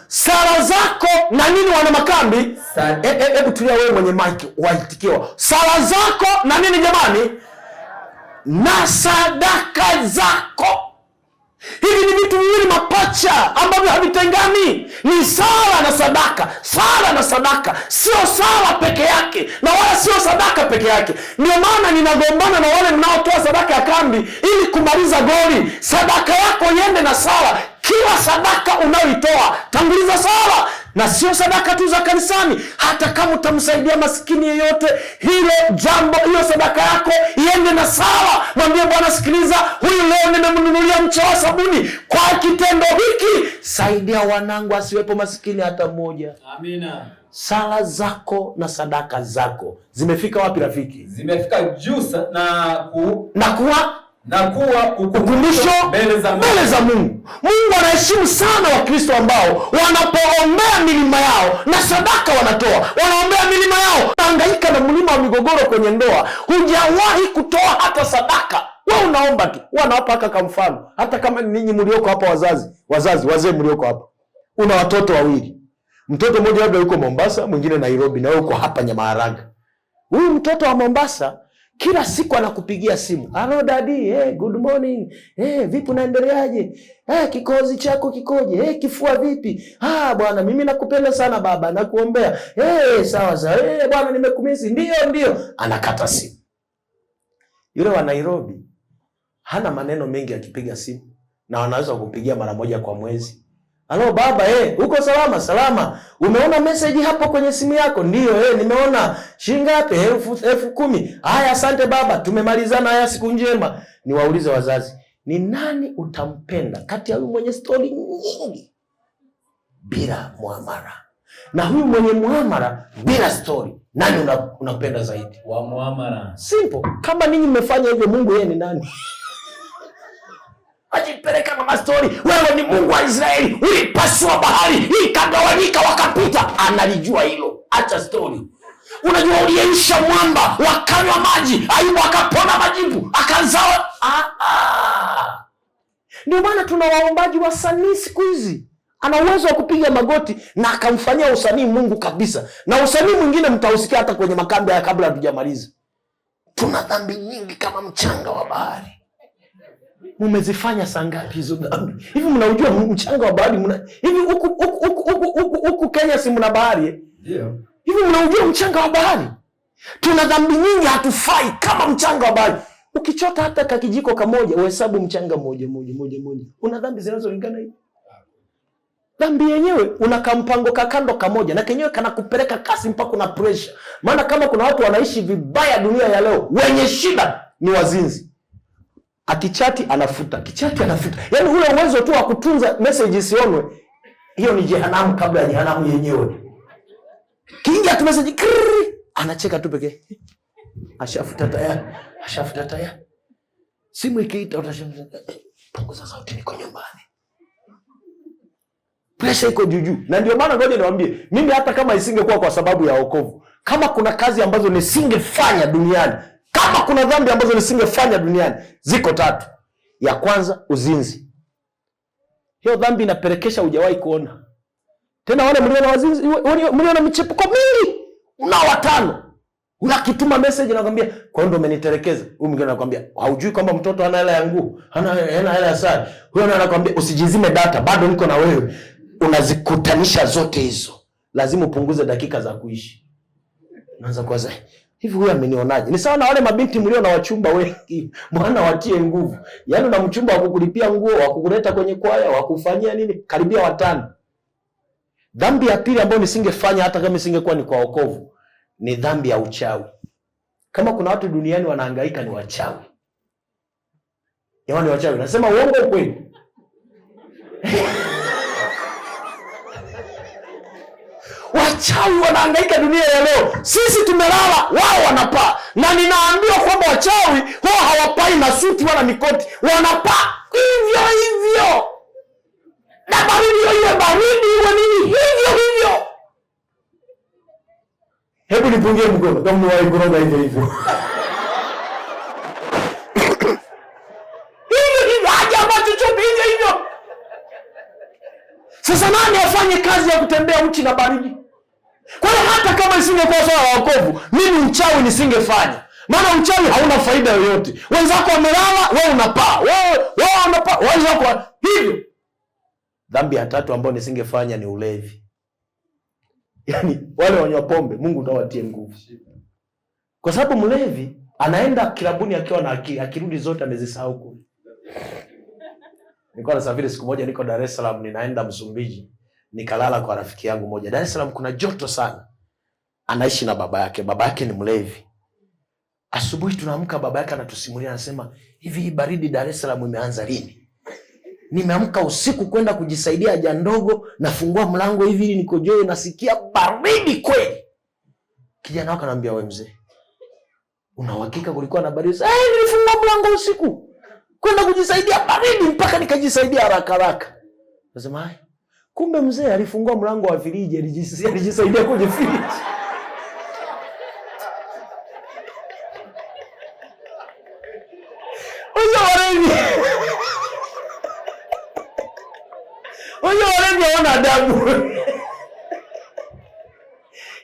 Sala zako na nini wana makambi? Hebu tulia wewe mwenye mic waitikiwa. Sala zako na nini jamani? Na sadaka zako. Hivi ni vitu viwili mapacha ambavyo havitengani. Ni sala na sadaka. Sala na sadaka. Sio sala peke yake na wala sio sadaka peke yake. Ndio maana ninagombana na wale mnaotoa sadaka ya kambi ili kumaliza goli. Sadaka yako iende na sala. Kila sadaka unayoitoa tanguliza sala. Na sio sadaka tu za kanisani, hata kama utamsaidia maskini yeyote, hiyo sadaka yako iende na sala. Mwambie Bwana, sikiliza, huyu leo nimemnunulia mche wa sabuni, kwa kitendo hiki saidia wanangu asiwepo maskini hata mmoja. Amina. Sala zako na sadaka zako zimefika wapi rafiki? Zimefika juu na kuwa ukumbusho mbele za Mungu. Mungu anaheshimu sana Wakristo ambao wanapoombea milima yao na sadaka wanatoa. Wanaombea milima yao, hangaika na mlima wa migogoro kwenye ndoa, hujawahi kutoa hata sadaka. Wewe unaomba tu. Wanawapa haka mfano. Hata kama ninyi mlioko hapa wazee mlioko hapa, una watoto wawili. Mtoto mmoja labda yuko Mombasa, mwingine Nairobi, na wewe uko hapa Nyamaharaga. Huyu mtoto wa Mombasa kila siku anakupigia simu. Hello daddy, good morning. Vipi unaendeleaje? Kikozi chako kikoje? Kifua vipi? Bwana mimi nakupenda sana baba, nakuombea. Sawa. Bwana nimekumisi. Ndio. Anakata simu. Yule wa Nairobi hana maneno mengi akipiga simu, na wanaweza kukupigia mara moja kwa mwezi, Halo baba, uko salama? Salama. Umeona message hapo kwenye simu yako? Ndio, nimeona. Shilingi ngapi? 10,000. Haya, asante baba. Tumemalizana, haya, siku njema. Niwaulize wazazi, ni nani utampenda kati ya huyu mwenye story nyingi bila muamara na huyu mwenye muamara bila story? Nani unapenda zaidi? Wa muamara. Simple. Kama ninyi mmefanya hivyo, Mungu yeye ni nani? Ajipeleka na story. Wewe ni Mungu wa Israeli, ulipasua bahari ikagawanyika wakapita. Analijua hilo. Acha story. Unajua uliyeisha mwamba wakanywa maji, Ayubu akapona majipu, akazaa. Ndio maana tuna waombaji wasanii siku hizi. Ana uwezo wa kupiga magoti na akamfanyia usanii Mungu kabisa. Na usanii mwingine mtausikia hata kwenye makambi ya kabla hatujamaliza. Tuna dhambi nyingi kama mchanga wa bahari. Mmezifanya saa ngapi hizo dhambi? Hivi mnaujua mchanga wa bahari hivi huku Kenya si mna bahari? Ndio. Hivi mnaujua mchanga wa bahari? Tuna dhambi nyingi, hatufai kama mchanga wa bahari. Ukichota hata kakijiko kamoja, uhesabu mchanga moja. Una dhambi zinazolingana hivi? Dhambi yenyewe una mpango kakando kamoja na kenyewe kanakupeleka kasi mpaka una pressure. Maana kama kuna watu wanaishi vibaya dunia ya leo, wenye shida ni wazinzi. Akichati anafuta, Yaani ule uwezo tu wa kutunza message isionwe, hiyo ni jehanamu kabla ya jehanamu yenyewe. Kiingia tu message, anacheka tu pekee. Ashafuta tayari. Simu ikiita utashangaa, punguza sauti, niko nyumbani. Pressure iko juu. Na ndio maana ngoja niwaambie, mimi hata kama isingekuwa kwa sababu ya wokovu, kama kuna kazi ambazo nisingefanya duniani, kama kuna dhambi ambazo nisingefanya duniani, ziko 3. Ya kwanza, uzinzi. Hiyo dhambi inapelekesha hujawahi kuona. Tena wale mliona wazinzi, mliona michepuko mingi, una 5. Unakituma message na kwambia, kwa hiyo ndo umenitelekeza. Huyu mwingine anakuambia, haujui kwamba mtoto hana hela ya nguo, hana hela ya sare. Huyo anakuambia usijizime data, bado niko na wewe. Unazikutanisha zote hizo. Lazima upunguze dakika za kuishi. Unaanza kuwaza, hivi huyu amenionaje? Ni sawa na wale mabinti mlio na wachumba wengi, bwana watie nguvu. Yaani una mchumba wa kukulipia nguo, wa kukuleta kwenye kwaya, wa kufanyia nini, karibia 5. Dhambi ya pili ambayo nisingefanya hata kama isingekuwa ni kwa wokovu, ni dhambi ya uchawi. Kama kuna watu duniani wanahangaika ni wachawi. Jamani, wachawi, nasema uongo kweli? Wachawi wanahangaika dunia ya leo. Sisi tumelala, wao wanapaa. Na ninaambiwa kwamba wachawi wao hawapai na suti wala mikoti, wanapaa hivyo. Na baridi iwe baridi iwe nini, hivyo. Hebu nipungie mkono kama mwahi kuroga hivyo. Hivyo haja machuchupi hivyo. Sasa nani afanye kazi ya kutembea uchi na baridi? Kwa hiyo hata kama isingekuwa swala la wokovu, mimi mchawi nisingefanya. Maana uchawi hauna faida yoyote. Wenzako wamelala, wewe unapaa. Wewe unapaa, wenzako hivyo. Dhambi ya 3 ambayo nisingefanya ni ulevi. Yaani wale wanywa pombe, Mungu utawatie nguvu. Kwa sababu mlevi anaenda kilabuni akiwa na akili, akirudi zote amezisahau kule. Nilikuwa nasafiri siku moja, niko Dar es Salaam, ninaenda Msumbiji. Nikalala kwa rafiki yangu moja. Dar es Salaam kuna joto sana. Anaishi na baba yake. Baba yake ni mlevi. Asubuhi tunaamka, baba yake anatusimulia, anasema, hivi baridi Dar es Salaam imeanza lini? Nimeamka usiku kwenda kujisaidia haja ndogo, nafungua mlango hivi nikojoe, nasikia baridi kweli. Kijana wake anambia, wewe mzee, una uhakika kulikuwa na baridi? Nilifungua mlango usiku kwenda kujisaidia baridi mpaka nikajisaidia haraka. Nasema, kumbe mzee alifungua mlango wa friji, alijisaidia kwenye friji. Walevi wana adabu.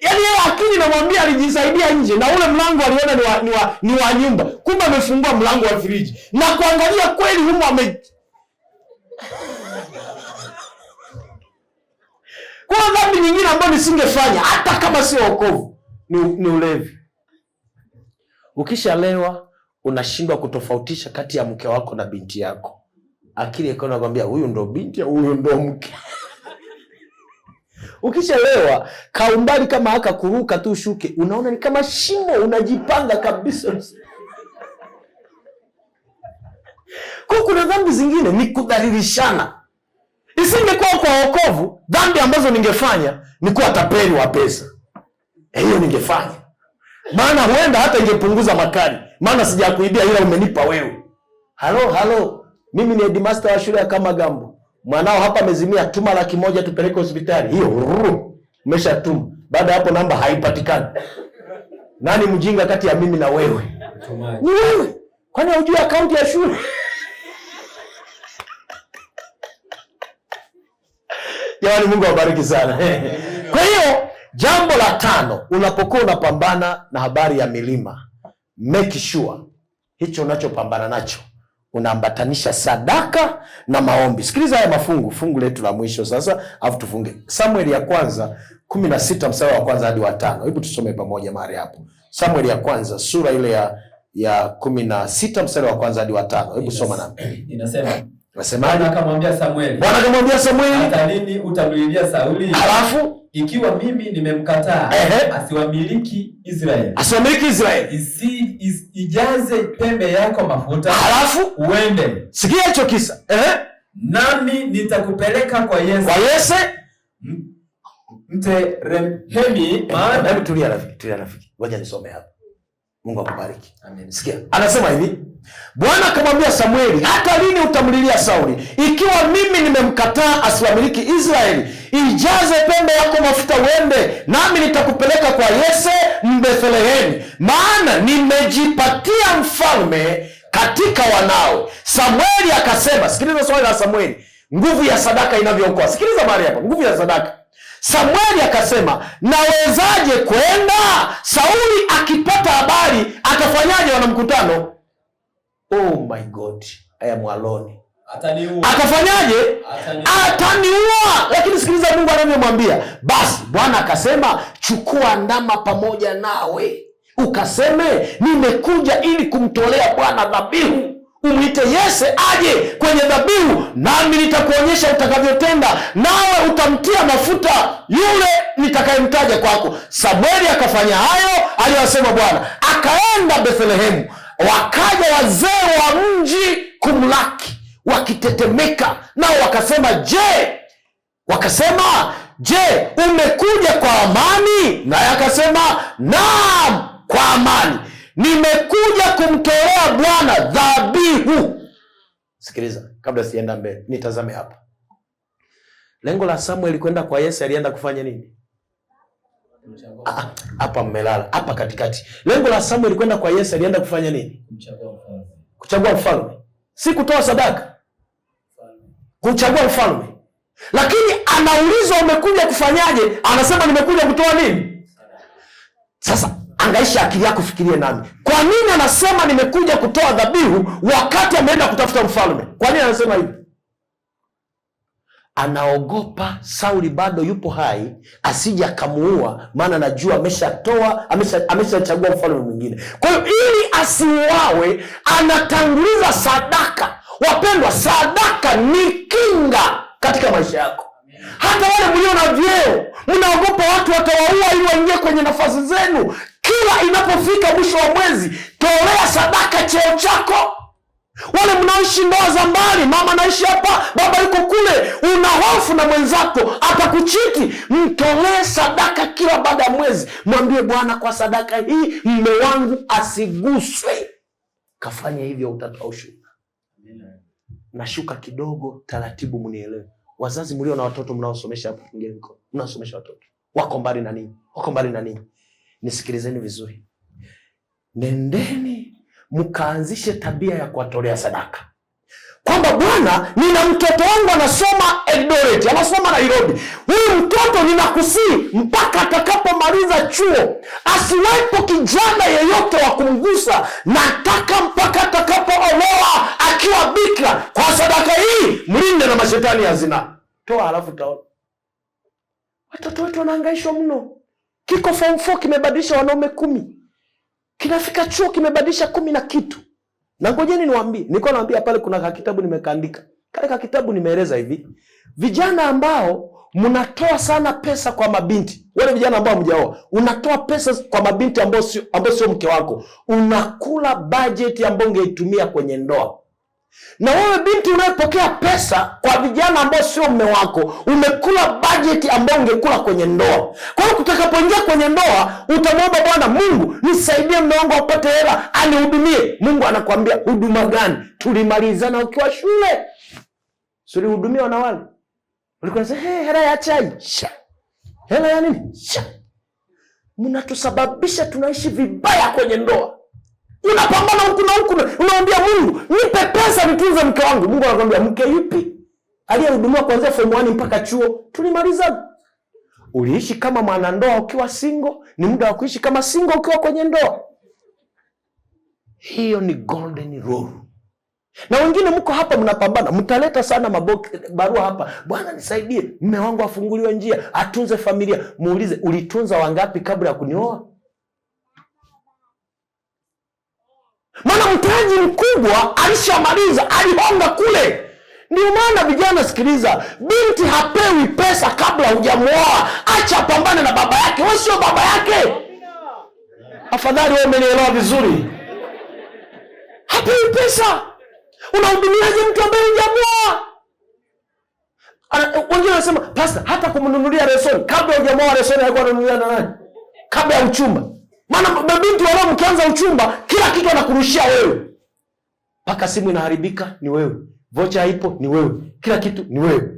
Yaani yeye akili namwambia alijisaidia nje na ule mlango aliona ni wa nyumba. Kumbe amefungua mlango wa friji. Na kuangalia kweli humo Kwa dhambi nyingine ambayo nisingefanya hata kama sio wokovu ni ulevi. Ukishalewa unashindwa kutofautisha kati ya mke wako na binti yako. Akili yako inakwambia huyu ndo binti au huyu ndo mke. Ukishalewa, kaumbali kama haka kuruka tu shuke, unaona ni kama shimo, unajipanga kabisa. Kwa kuna dhambi zingine ni kudhalilishana. Isingekuwa kwa wokovu, dhambi ambazo ningefanya ni kuwa tapeli wa pesa. Hiyo ningefanya. Maana huenda hata ingepunguza makali. Maana sijakuibia ila umenipa wewe. Halo. Mimi ni headmaster wa shule ya Kamagambo. Mwanao hapa amezimia, tuma 100,000 tupeleke hospitali. Hiyo umeshatuma. Baada hapo namba haipatikani. Nani mjinga kati ya mimi na wewe? Ni wewe. Kwani hujui akaunti ya shule? Jamani, Mungu awabariki sana. Kwa hiyo jambo la 5, unapokuwa unapambana na habari ya milima, make sure hicho unachopambana nacho unaambatanisha sadaka na maombi. Sikiliza haya fungu letu la mwisho sasa, afu tufunge. Samueli ya kwanza 16 mstari wa kwanza hadi wa 5. Hebu tusome pamoja mahali hapo. Samueli ya kwanza sura ile ya 16 mstari wa kwanza hadi wa 5. Hebu soma nami. Nasema Bwana akamwambia Samueli, hata lini utamlilia Sauli? Alafu ikiwa mimi nimemkataa asiwamiliki Israeli. Ijaze pembe yako mafuta. Alafu uende. Sikia hicho kisa. Nami nitakupeleka kwa Yese Mterehemi. Hebu tulia rafiki. Ngoja nisome hapa. Mungu akubariki. Amen. Sikia. Anasema hivi, Bwana akamwambia Samueli, hata lini utamlilia Sauli? Ikiwa mimi nimemkataa asiwamiliki Israeli, ijaze pembe yako mafuta uende, nami nitakupeleka kwa Yese Mbethlehemi, maana nimejipatia mfalme katika wanawe. Samueli akasema, sikiliza swali la Samueli, nguvu ya sadaka inavyookoa. Sikiliza mahali hapa, nguvu ya sadaka. Samueli akasema, nawezaje kwenda? Sauli akipata habari atafanyaje? Wana mkutano. Oh my God, I am alone. Atafanyaje? Ataniua. Lakini sikiliza Mungu anavyomwambia. Basi Bwana akasema, chukua ndama pamoja nawe, ukaseme, nimekuja ili kumtolea Bwana dhabihu. Umwite Yese aje kwenye dhabihu, nami nitakuonyesha utakavyotenda, nawe utamtia mafuta yule nitakayemtaja kwako. Samueli akafanya hayo aliyosema Bwana, akaenda Bethlehemu. Wakaja wazee wa mji kumlaki wakitetemeka, nao wakasema, je, umekuja kwa amani? Naye akasema, naam, kwa amani. Nimekuja kumtolea Bwana dhabihu. Sikiliza, kabla sienda mbele, nitazame hapa. Lengo la Samueli kwenda kwa Yese, alienda kufanya nini? Hapa mmelala, hapa katikati. Lengo la Samueli kwenda kwa Yese, alienda kufanya nini? Kuchagua mfalme. Si kutoa sadaka. Kuchagua mfalme. Lakini anaulizwa umekuja kufanyaje? Anasema nimekuja kutoa nini? Sasa angaisha akili yako, fikirie nami. Kwa nini anasema nimekuja kutoa dhabihu wakati ameenda kutafuta mfalme? Kwa nini anasema hivi? Anaogopa Sauli bado yupo hai, asije akamuua, maana anajua ameshachagua mfalme mwingine. Kwa hiyo ili asiuawe, anatanguliza sadaka. Wapendwa, sadaka ni kinga katika maisha yako. Hata wale mlio na vyeo, mnaogopa watu watawaua ili waingie kwenye nafasi zenu. Kila inapofika mwisho wa mwezi, tolea sadaka cheo chako. Wale mnaoishi ndoa za mbali, mama naishi hapa, baba yuko kule, una hofu na mwenzako atakuchiti, mtolee sadaka kila baada ya mwezi. Mwambie Bwana, kwa sadaka hii mume wangu asiguswe. Kafanya hivyo, utatoa ushuhuda. Nashuka kidogo taratibu, mnielewe. Wazazi mlio na watoto mnaosomesha hapo, mnaosomesha watoto wako mbali na nini, nisikilizeni vizuri. Nendeni mkaanzishe tabia ya kuwatolea sadaka. Kwamba Bwana, nina mtoto wangu anasoma Eldoret, anasoma Nairobi. Huyu mtoto ninakusii mpaka atakapomaliza chuo asiwepo kijana yeyote wa kumgusa. Nataka mpaka atakapoolewa akiwa bikira. Kwa sadaka hii mlinde na mashetani ya zinaa. Toa halafu taona. Watoto wetu wanahangaishwa mno. Kiko form 4 kimebadilisha wanaume 10. Kinafika chuo kimebadilisha 10 na kitu. Na ngojeni niwaambie, naambia pale kuna kitabu nimekaandika. Kale kitabu nimeeleza hivi, vijana ambao mnatoa sana pesa kwa mabinti. Wale vijana ambao hamjaoa, unatoa pesa kwa mabinti ambao sio mke wako. Unakula budget ambayo ungeitumia kwenye ndoa. Na wewe binti unayepokea pesa kwa vijana ambao sio mume wako, umekula budget ambayo ungekula kwenye ndoa. Kwa hiyo utakapoingia kwenye ndoa, utamwomba Bwana, Mungu nisaidie mume wangu apate hela anihudumie. Mungu anakuambia, huduma gani? Tulimalizana ukiwa shule. Sio hudumia na wale. Ulikuwa unasema, hela ya chai. Hela ya nini? Mnatusababisha tunaishi vibaya kwenye ndoa. Unapambana huku na huku, unaambia Mungu, nipe pesa nitunze mke wangu. Mungu anakuambia, mke yupi? Aliyehudumiwa kuanzia form 1 mpaka chuo. Tulimaliza. Uliishi kama mwanandoa ukiwa single, ni muda wa kuishi kama single ukiwa kwenye ndoa. Hiyo ni golden rule. Na wengine mko hapa mnapambana, mtaleta sana barua hapa, Bwana nisaidie mume wangu afunguliwe njia, atunze familia. Muulize, ulitunza wangapi kabla ya kunioa? Maana mtaji mkubwa alishamaliza, alihonga kule. Ndio maana vijana, sikiliza, binti hapewi pesa kabla hujamuoa. Acha pambane na baba yake, wewe sio baba yake. Afadhali wewe umenielewa vizuri. Hapewi pesa. Unahudumiaje mtu ambaye hujamuoa? Wengine wanasema, pastor, hata kumnunulia resoni kabla hujamuoa, resoni alikuwa ananunulia na nani? Kabla ya uchumba. Maana mabinti wao mkianza uchumba, kila kitu anakurushia wewe. Paka simu inaharibika ni wewe. Vocha haipo ni wewe. Kila kitu ni wewe.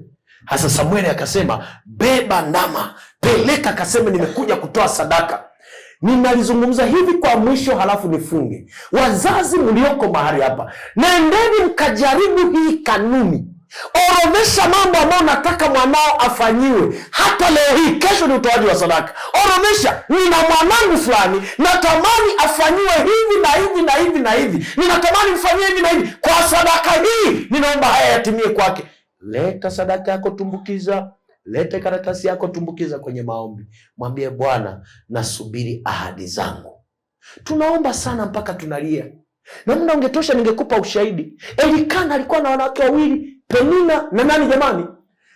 Hasa Samueli akasema, beba ndama, peleka, akasema nimekuja kutoa sadaka. Ninalizungumza hivi kwa mwisho halafu nifunge. Wazazi mlioko mahali hapa, nendeni mkajaribu hii kanuni. Orodhesha mambo ambayo nataka mwanao afanyiwe. Hata leo hii, kesho ni utoaji wa sadaka. Orodhesha, nina mwanangu fulani, natamani afanyiwe hivi na hivi na hivi na hivi. Ninatamani mfanyie hivi na hivi. Kwa sadaka hii, ninaomba haya yatimie kwake. Leta sadaka yako, tumbukiza. Lete karatasi yako, tumbukiza kwenye maombi. Mwambie Bwana, nasubiri ahadi zangu. Tunaomba sana mpaka tunalia. Na muda ungetosha ningekupa ushahidi. Elikana alikuwa na wanawake wawili, Penina na nani jamani?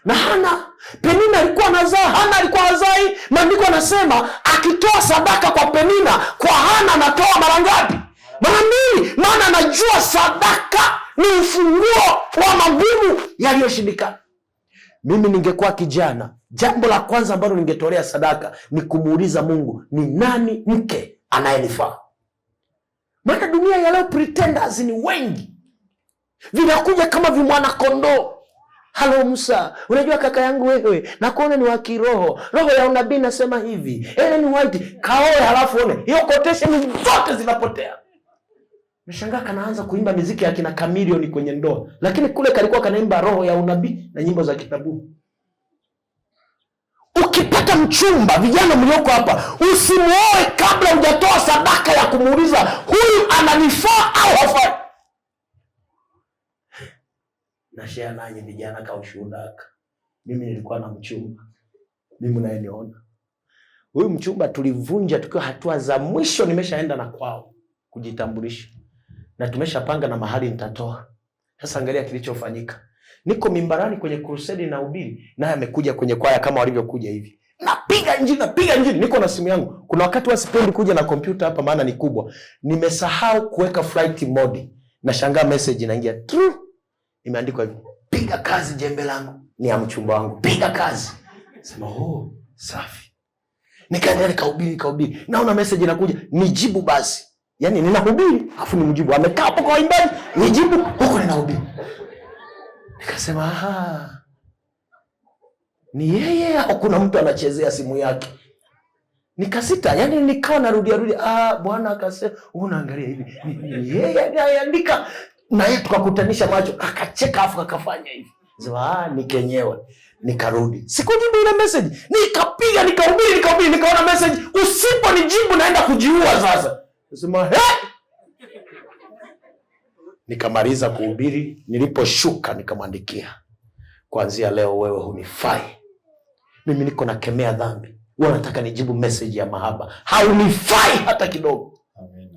Na Hana. Penina alikuwa anazaa, Hana alikuwa hazai. Maandiko yanasema akitoa sadaka kwa Penina, kwa Hana anatoa mara ngapi? Mara 2. Maana anajua sadaka ni ufunguo wa magumu yaliyoshindikana. Mimi ningekuwa kijana, jambo la kwanza ambalo ningetolea sadaka ni kumuuliza Mungu, ni nani mke anayenifaa? Maana dunia ya leo pretenders ni wengi. Vinakuja kama vimwana kondoo. Halo Musa, unajua kaka yangu wewe, nakuona ni wa kiroho. Roho ya unabii nasema hivi. Ellen White, kaoe halafu one. Hiyo quotation zote zinapotea. Nashangaa kanaanza kuimba muziki ya kina Chameleone kwenye ndoa. Lakini kule kalikuwa kanaimba roho ya unabii na nyimbo za kitabu. Ukipata mchumba, vijana mlioko hapa, usimuoe kabla hujatoa sadaka ya kumuuliza huyu ananifaa au hafai. Na share nanyi vijana kwa ushuhuda. Mimi nilikuwa na mchumba. Mimi unayeniona. Huyu mchumba tulivunja tukiwa hatua za mwisho, nimeshaenda na kwao kujitambulisha. Na tumeshapanga na mahali nitatoa. Sasa angalia kilichofanyika. Niko mimbarani kwenye crusade na ubiri, naye amekuja kwenye kwaya kama walivyokuja hivi. Napiga injili, niko na simu yangu. Kuna wakati wasipendi kuja na kompyuta hapa maana ni kubwa. Nimesahau kuweka flight mode. Nashangaa message inaingia. True. Imeandikwa hivi, piga kazi jembe langu. Ni ya mchumba wangu. Piga kazi. Sema, oh, safi. Nikaendelea nikahubiri. Naona message inakuja, nijibu basi. Yaani ninahubiri, afu nimjibu. Amekaa hapo kwa waimbaji, nijibu huko ninahubiri. Nikasema, aha. Ni yeye au kuna mtu anachezea simu yake? Nikasita, yani nikawa narudia. Bwana akasema, unaangalia hivi. Ni yeye anaandika. Na yeye tukakutanisha macho, akacheka afu akafanya hivi. Sema, ni kenyewe. Nikarudi. Sikujibu ile message. Nikapiga, nikahubiri, nikaona message, usiponijibu naenda kujiua sasa. Nasema, he! Nikamaliza kuhubiri, niliposhuka nikamwandikia, kuanzia leo wewe hunifai. Mimi niko nakemea dhambi. Wewe unataka nijibu message ya mahaba. Haunifai hata kidogo. Amen.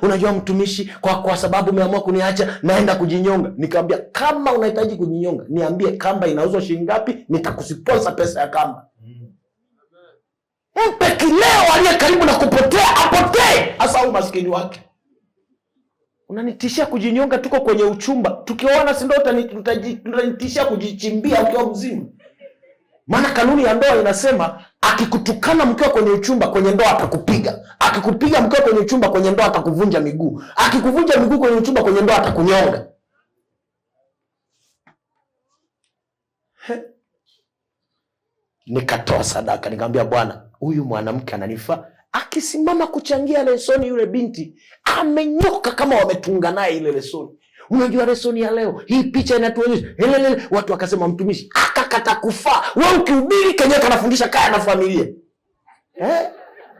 Unajua mtumishi, kwa sababu umeamua kuniacha naenda kujinyonga. Nikamwambia kama unahitaji kujinyonga, niambie kamba inauzwa shilingi ngapi, nitakusiponsa pesa ya kamba. Mpe kileo aliye karibu na kupotea, apotee, hasa umaskini wake. Unanitishia kujinyonga, tuko kwenye uchumba. Tukioana si ndio utanitishia kujichimbia ukiwa mzima? Maana kanuni ya ndoa inasema akikutukana mkiwa kwenye uchumba, kwenye ndoa atakupiga. Akikupiga mkiwa kwenye uchumba, kwenye ndoa atakuvunja miguu. Akikuvunja miguu kwenye uchumba, kwenye ndoa atakunyonga. Nikatoa sadaka, nikamwambia Bwana, huyu mwanamke ananifaa. Akisimama kuchangia lesoni, yule binti amenyoka kama wametunga naye ile lesoni. Unajua lesoni ya leo, hii picha inatuonyesha. Watu wakasema mtumishi akakata kufaa. Wewe ukihubiri kenyewe kanafundisha kaya na familia.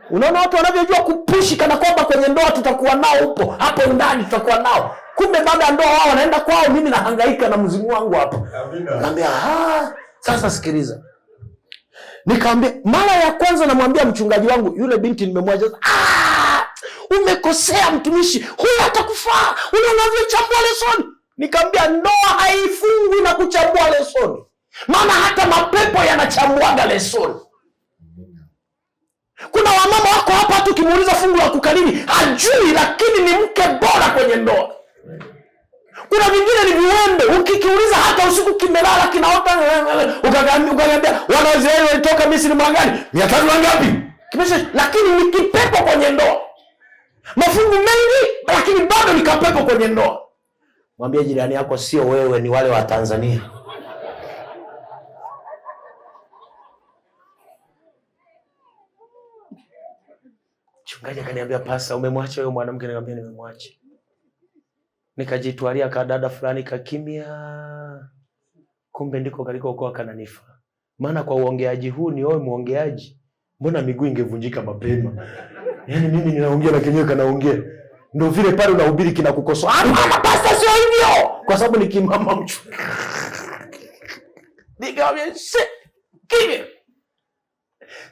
Unaona watu wanavyojua kupushi kana kwamba kwenye ndoa tutakuwa nao upo. Hapo ndani tutakuwa nao. Kumbe baada ya ndoa wao wanaenda kwao, mimi nahangaika na mzimu wangu hapo. Nikamwambia, sasa sikiliza. Nikamwambia mara ya kwanza namwambia mchungaji wangu, yule binti nimemwacha. Umekosea mtumishi, huyu atakufaa. Unavyochambua lesoni. Nikamwambia ndoa haifungwi na kuchambua lesoni. Maana hata mapepo yanachambuaga lesoni. Kuna wamama wako hapa hata ukimuuliza fungu la kukalini hajui, lakini ni mke bora kwenye ndoa. Kuna vingine ni viwembe, ukikiuliza hata usiku kimelala kinaota. Ukaniambia wana wa Israeli walitoka Misri mwaka gani? 300 ngapi? Kimesha, lakini ni kipepo kwenye ndoa. Mafungu mengi lakini bado ni kapepo kwenye ndoa. Mwambie jirani yako, sio wewe, ni wale wa Tanzania. Mchungaji akaniambia, pasa umemwacha huyo mwanamke? Nikamwambia nimemwacha. Nikajitwalia kadada fulani kakimia. Kumbe ndiko kalikokuwa kananifa. Maana kwa uongeaji huu ni wewe muongeaji, mbona miguu ingevunjika mapema? Yaani mimi ninaongea na kenyewe kanaongea. Ndio vile pale unahubiri kinakukosoa. Hapana pasta, sio hivyo. Kwa sababu nikimama mchungaji. Nikamwambia kimya.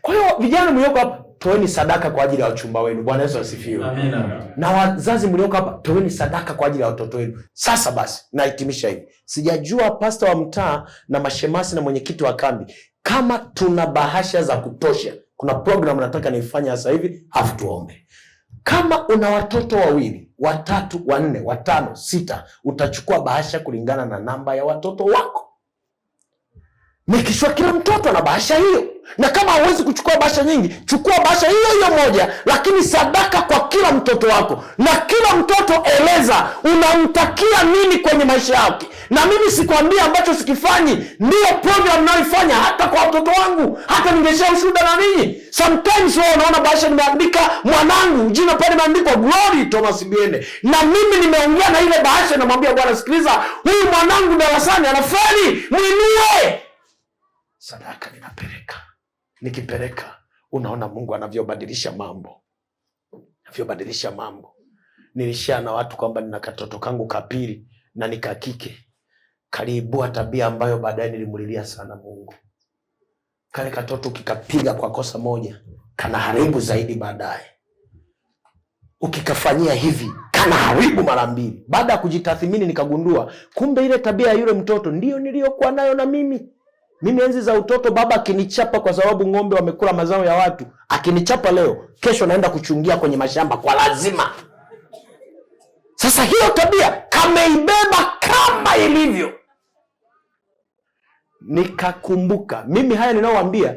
Kwa hiyo vijana mlioko hapa, toeni sadaka kwa ajili ya wachumba wenu. Bwana Yesu asifiwe. Amina. Na wazazi mlioko hapa, toeni sadaka kwa ajili ya watoto wenu. Sasa basi, nahitimisha hivi. Sijajua pasta wa mtaa na mashemasi na mwenyekiti wa kambi kama tuna bahasha za kutosha. Kuna program nataka niifanye sasa hivi, afu tuombe. Kama una watoto 2, 3, 4, 5, 6, utachukua bahasha kulingana na namba ya watoto wako. Nikishwa kila mtoto na bahasha hiyo. Na kama hauwezi kuchukua bahasha nyingi, chukua bahasha hiyo hiyo moja, lakini sadaka kwa kila mtoto wako. Na kila mtoto eleza unamtakia nini kwenye maisha yake. Na mimi sikwambia ambacho sikifanyi. Ndio program ninayoifanya hata kwa watoto wangu. Hata ningesha ushuhuda na ninyi. Sometimes wao unaona bahasha nimeandika mwanangu, jina pale limeandikwa Glory Thomas Biende. Na mimi nimeongea na ile bahasha na mwambia Bwana, sikiliza, huyu mwanangu darasani anafeli, mwinue. Sadaka ninapeleka. Nikipeleka, unaona Mungu anavyobadilisha mambo. Anavyobadilisha mambo. Nilishia na watu kwamba nina katoto kangu kapili na nikakike. Kaliibua tabia ambayo baadaye nilimulilia sana Mungu. Kale katoto kikapiga kwa kosa moja, kana haribu zaidi baadaye. Ukikafanyia hivi, kana haribu mara 2. Baada ya kujitathmini nikagundua, kumbe ile tabia ya yule mtoto ndio niliyokuwa nayo na mimi. Mimi enzi za utoto, baba akinichapa kwa sababu ng'ombe wamekula mazao ya watu, akinichapa leo, kesho naenda kuchungia kwenye mashamba kwa lazima. Sasa hiyo tabia kameibeba kama ilivyo. Nikakumbuka, mimi haya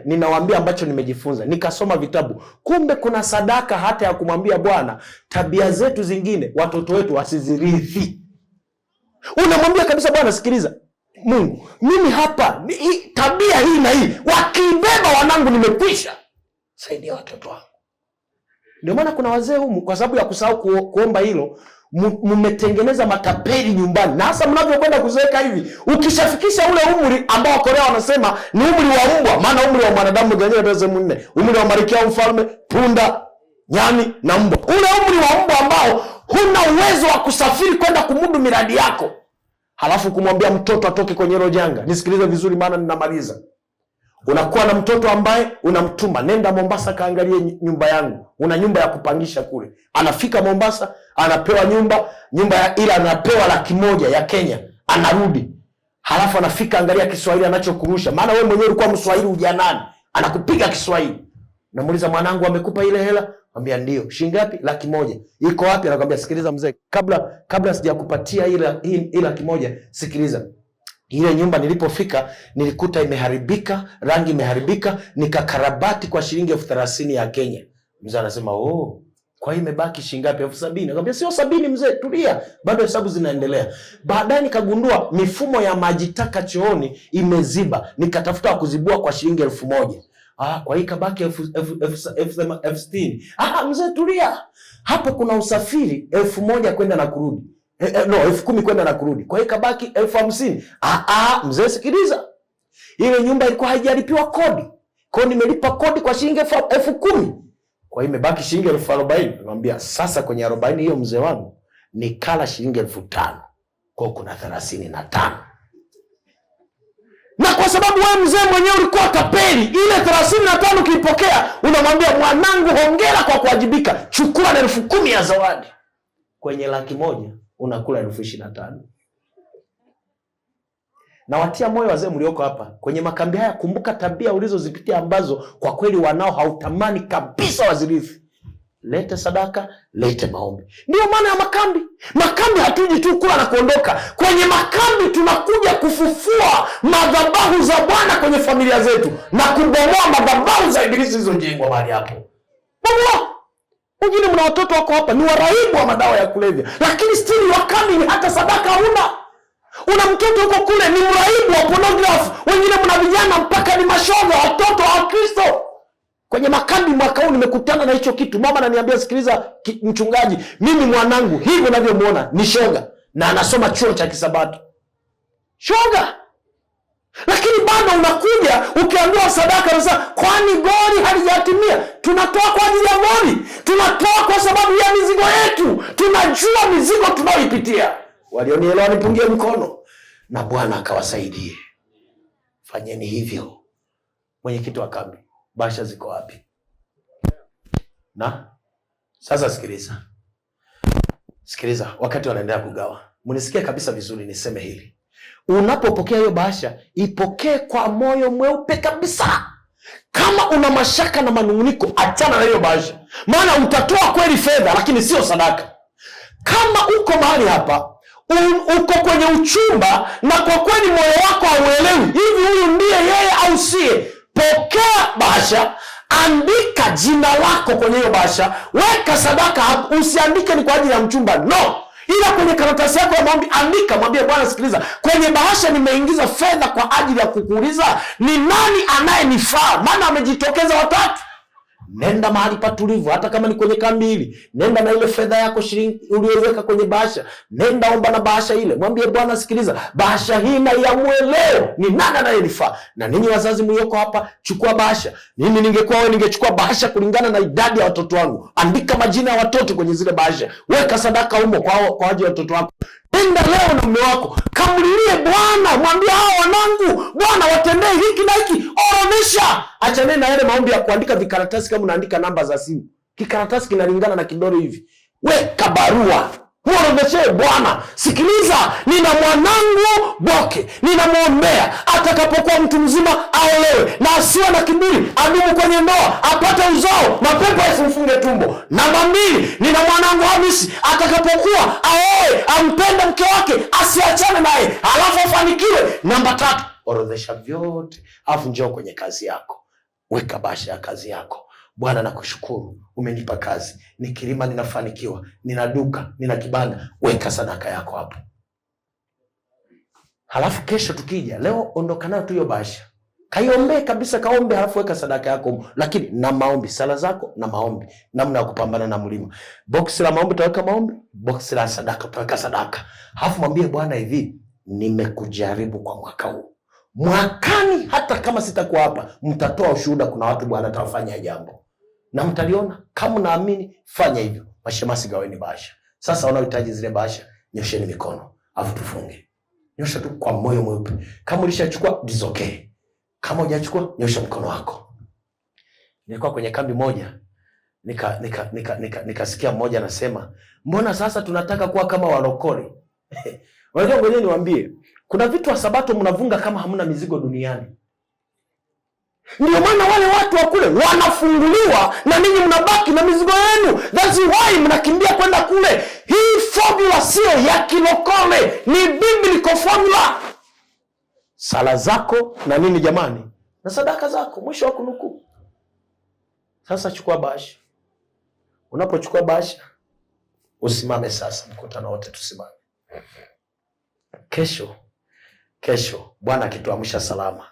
ninawaambia ambacho nimejifunza. Nikasoma vitabu. Kumbe kuna sadaka hata ya kumwambia Bwana, tabia zetu zingine watoto wetu wasizirithi. Unamwambia kabisa, Bwana sikiliza, Mungu, mimi hapa tabia hii na hii wakibeba wanangu nimekwisha. Saidia watoto wangu. Ndio maana kuna wazee humu kwa sababu ya kusahau kuomba hilo, mmetengeneza matapeli nyumbani. Na hasa mnavyokwenda kuzeeka hivi, ukishafikisha ule umri ambao Korea wanasema ni umri wa mbwa, maana umri wa mwanadamu ganyia ndio sehemu 4. Umri wa malkia mfalme, punda, nyani na mbwa. Ule umri wa mbwa ambao huna uwezo wa kusafiri kwenda kumudu miradi yako. Halafu kumwambia mtoto atoke kwenye hilo janga. Nisikilize vizuri maana ninamaliza. Unakuwa na mtoto ambaye unamtuma, nenda Mombasa kaangalie nyumba yangu. Una nyumba ya kupangisha kule. Anafika Mombasa, anapewa nyumba ila anapewa 100,000 ya Kenya. Anarudi. Halafu anafika, angalia Kiswahili anachokurusha. Maana wewe mwenyewe ulikuwa Mswahili ujanani. Anakupiga Kiswahili. Namuuliza, mwanangu amekupa ile hela? Anambia ndio. Shilingi ngapi? 100,000. Iko wapi? Anakuambia sikiliza mzee, kabla sijakupatia ile 100,000, sikiliza. Ile nyumba nilipofika nilikuta imeharibika, rangi imeharibika, nikakarabati kwa shilingi 30,000 ya Kenya. Mzee anasema, kwa hiyo imebaki shilingi ngapi? 70,000. Nakwambia sio 70 mzee, tulia. Bado hesabu zinaendelea. Baadaye nikagundua mifumo ya maji taka chooni imeziba. Nikatafuta kuzibua kwa shilingi 1,000. Kwa hiyo kabaki 60,000. Mzee tulia. Hapo kuna usafiri 1,000 kwenda na kurudi. 10,000 kwenda na kurudi. Kwa hiyo kabaki 50,000. Mzee sikiliza. Ile nyumba ilikuwa haijalipiwa kodi. Kwa hiyo nimelipa kodi kwa shilingi 10,000. Kwa hiyo imebaki shilingi 40,000. Namwambia sasa kwenye 40 hiyo mzee wangu nikala shilingi 5,000. Kwa hiyo kuna 35. Na kwa sababu wewe mzee mwenyewe ulikuwa tapeli, ile 35 ukipokea unamwambia mwanangu hongera kwa kuwajibika, chukua na 10,000 ya zawadi. Kwenye 100,000 unakula 25,000. Na watia moyo wazee mlioko hapa kwenye makambi haya, kumbuka tabia ulizozipitia ambazo kwa kweli wanao hautamani kabisa wazirithi. Lete sadaka, lete maombi. Ndio maana ya makambi. Makambi hatuji tu kula na kuondoka. Kwenye makambi tunakuja kufufua madhabahu za Bwana kwenye familia zetu na kubomoa madhabahu za ibilisi zilizojengwa mahali hapo. Bomoa. Wengine mna watoto wako hapa ni waraibu wa madawa ya kulevya, lakini stili wakambi hata sadaka huna. Una mtoto huko kule ni mraibu wa pornography. Wengine mna vijana mpaka ni mashoga, watoto wa Kristo. Kwenye makambi mwaka huu nimekutana na hicho kitu. Mama ananiambia, sikiliza mchungaji, mimi mwanangu hivyo ninavyomuona ni shoga na anasoma chuo cha Kisabato. Shoga. Lakini bado unakuja ukiambiwa sadaka unasema kwani goli halijatimia? Tunatoa kwa ajili ya goli. Tunatoa kwa sababu ya mizigo yetu. Tunajua mizigo tunayoipitia. Walionielewa nipungie mkono na Bwana akawasaidie. Fanyeni hivyo. Mwenyekiti wa kambi, bahasha ziko wapi? Na sasa sikiliza wakati wanaendelea kugawa. Mnisikie kabisa vizuri niseme hili. Unapopokea hiyo bahasha, ipokee kwa moyo mweupe kabisa. Kama una mashaka na manunguniko, achana na hiyo bahasha. Maana utatoa kweli fedha lakini sio sadaka. Kama uko mahali hapa, uko kwenye uchumba na kwa kweli moyo wako hauelewi hivi huyu ndiye yeye au siye, pokea bahasha, andika jina lako kwenye hiyo bahasha, weka sadaka. Usiandike ni kwa ajili ya mchumba, no. Ila kwenye karatasi yako ya maombi andika, mwambie Bwana sikiliza, kwenye bahasha nimeingiza fedha kwa ajili ya kukuuliza ni nani anayenifaa, maana amejitokeza watatu. Nenda mahali patulivu, hata kama ni kwenye kambi hili, nenda na ile fedha yako shilingi uliyoweka kwenye bahasha, nenda omba na bahasha ile, mwambie Bwana sikiliza, bahasha hii na iamue leo ni nani anayenifaa. Na ninyi wazazi mlioko hapa, chukua bahasha. Mimi ningekuwa wewe ningechukua bahasha kulingana na idadi ya watoto wangu. Andika majina ya watoto kwenye zile bahasha, weka sadaka humo kwa ajili ya watoto wako. Nenda leo na mume wako, kamlilie Bwana, mwambie hao wanangu, Bwana watendee hiki na hiki, orodhesha. Achana na yale maombi ya kuandika vikaratasi kama unaandika namba za simu. Kikaratasi kinalingana na kidole hivi. Weka barua, muorodheshe Bwana, sikiliza, nina mwanangu Boke, ninamwombea atakapokuwa mtu mzima aolewe na asiwe na kiburi, adumu kwenye ndoa, apate uzao, mapepo yasimfunge tumbo. Namba 2, nina mwanangu Hamisi atakapokuwa aoe, ampende mke wake, asiachane naye, alafu afanikiwe. Namba 3, orodhesha vyote, alafu njoo kwenye kazi yako. Weka bahasha ya kazi yako. Bwana nakushukuru, umenipa kazi, nikilima ninafanikiwa, nina duka, nina kibanda. Weka sadaka yako hapo. Halafu kesho tukija, leo ondoka nayo tu hiyo bahasha. Kaiombee kabisa, kaombe, halafu weka sadaka yako. Lakini na maombi, sala zako na maombi, namna ya kupambana na mlima. Box la maombi utaweka maombi, box la sadaka utaweka sadaka. Halafu mwambie Bwana hivi, nimekujaribu kwa mwaka huu. Mwakani hata kama sitakuwa hapa, mtatoa ushuhuda, kuna watu Bwana atawafanya jambo. Na mtaliona kama naamini, fanya hivyo. Mashemasi gaweni bahasha. Sasa wanaohitaji zile bahasha, nyosheni mikono, afu tufunge. Nyosha tu kwa moyo mweupe. Kama ulishachukua, it's okay. Kama hujachukua nyosha mkono wako. Nilikuwa kwenye kambi moja, nikasikia mmoja anasema, mbona sasa tunataka kuwa kama walokole? Unajua, ngoja niwaambie, kuna vitu wa Sabato mnavunga kama hamna mizigo duniani. Ndio maana wale watu wa kule wanafunguliwa na ninyi mnabaki na mizigo yenu. That's why mnakimbia kwenda kule. Hii formula sio ya kilokole, ni biblical formula. Sala zako na nini jamani? Na sadaka zako, mwisho wa kunukuu. Sasa chukua bahasha. Unapochukua bahasha, usimame sasa, mkutano wote tusimame. Kesho Bwana akituamsha salama,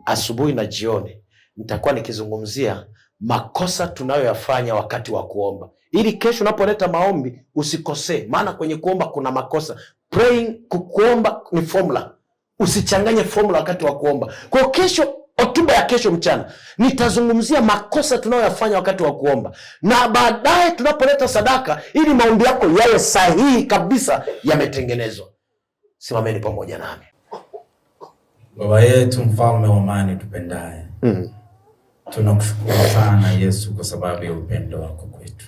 asubuhi na jioni, nitakuwa nikizungumzia makosa tunayoyafanya wakati wa kuomba. Ili kesho unapoleta maombi usikosee, maana kwenye kuomba kuna makosa. Kuomba ni formula. Usichanganye formula wakati wa kuomba. Kwa kesho, hotuba ya kesho mchana, nitazungumzia makosa tunayoyafanya wakati wa kuomba. Na baadaye tunapoleta sadaka, ili maombi yako yawe sahihi kabisa, yametengenezwa. Simameni pamoja nami. Baba yetu, mfalme wa amani tupendaye, tunakushukuru sana Yesu kwa sababu ya upendo wako kwetu.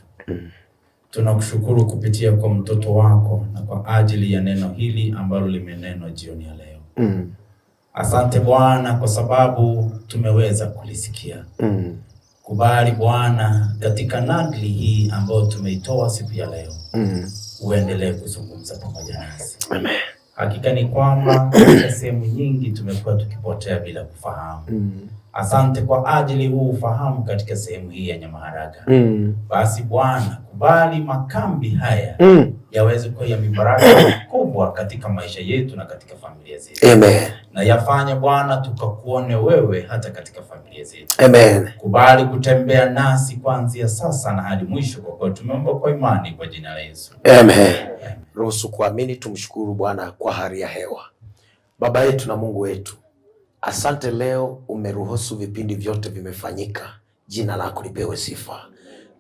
Tunakushukuru kupitia kwa mtoto wako na kwa ajili ya neno hili ambalo limenenwa jioni ya leo. Asante Bwana kwa sababu tumeweza kulisikia. Kubali Bwana katika nadli hii ambayo tumeitoa siku ya leo. Uendelee kuzungumza pamoja nasi. Amen. Hakika ni kwamba katika sehemu nyingi tumekuwa tukipotea bila kufahamu. Asante kwa ajili huu ufahamu katika sehemu hii ya Nyamaharaga. Basi Bwana, kubali makambi haya yaweze kuwa ya mibaraka kubwa katika maisha yetu na katika familia zetu. Amen. Na yafanye Bwana tukakuone wewe hata katika familia zetu. Amen. Kubali kutembea nasi kuanzia sasa na hadi mwisho, kwa kuwa tumeomba kwa imani kwa jina la Yesu. Amen. Ruhusu kuamini, tumshukuru Bwana kwa hali ya hewa. Baba yetu na Mungu wetu, asante leo umeruhusu vipindi vyote vimefanyika. Jina lako lipewe sifa.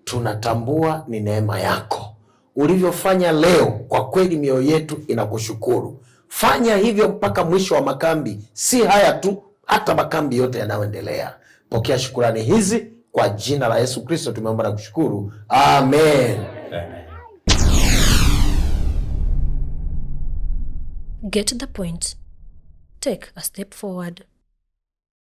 Tunatambua ni neema yako. Ulivyofanya leo, kwa kweli mioyo yetu inakushukuru. Fanya hivyo mpaka mwisho wa makambi. Si haya tu, hata makambi yote yanayoendelea. Pokea shukrani hizi kwa jina la Yesu Kristo tumeomba na kushukuru. Amen. Get the point. Take a step forward.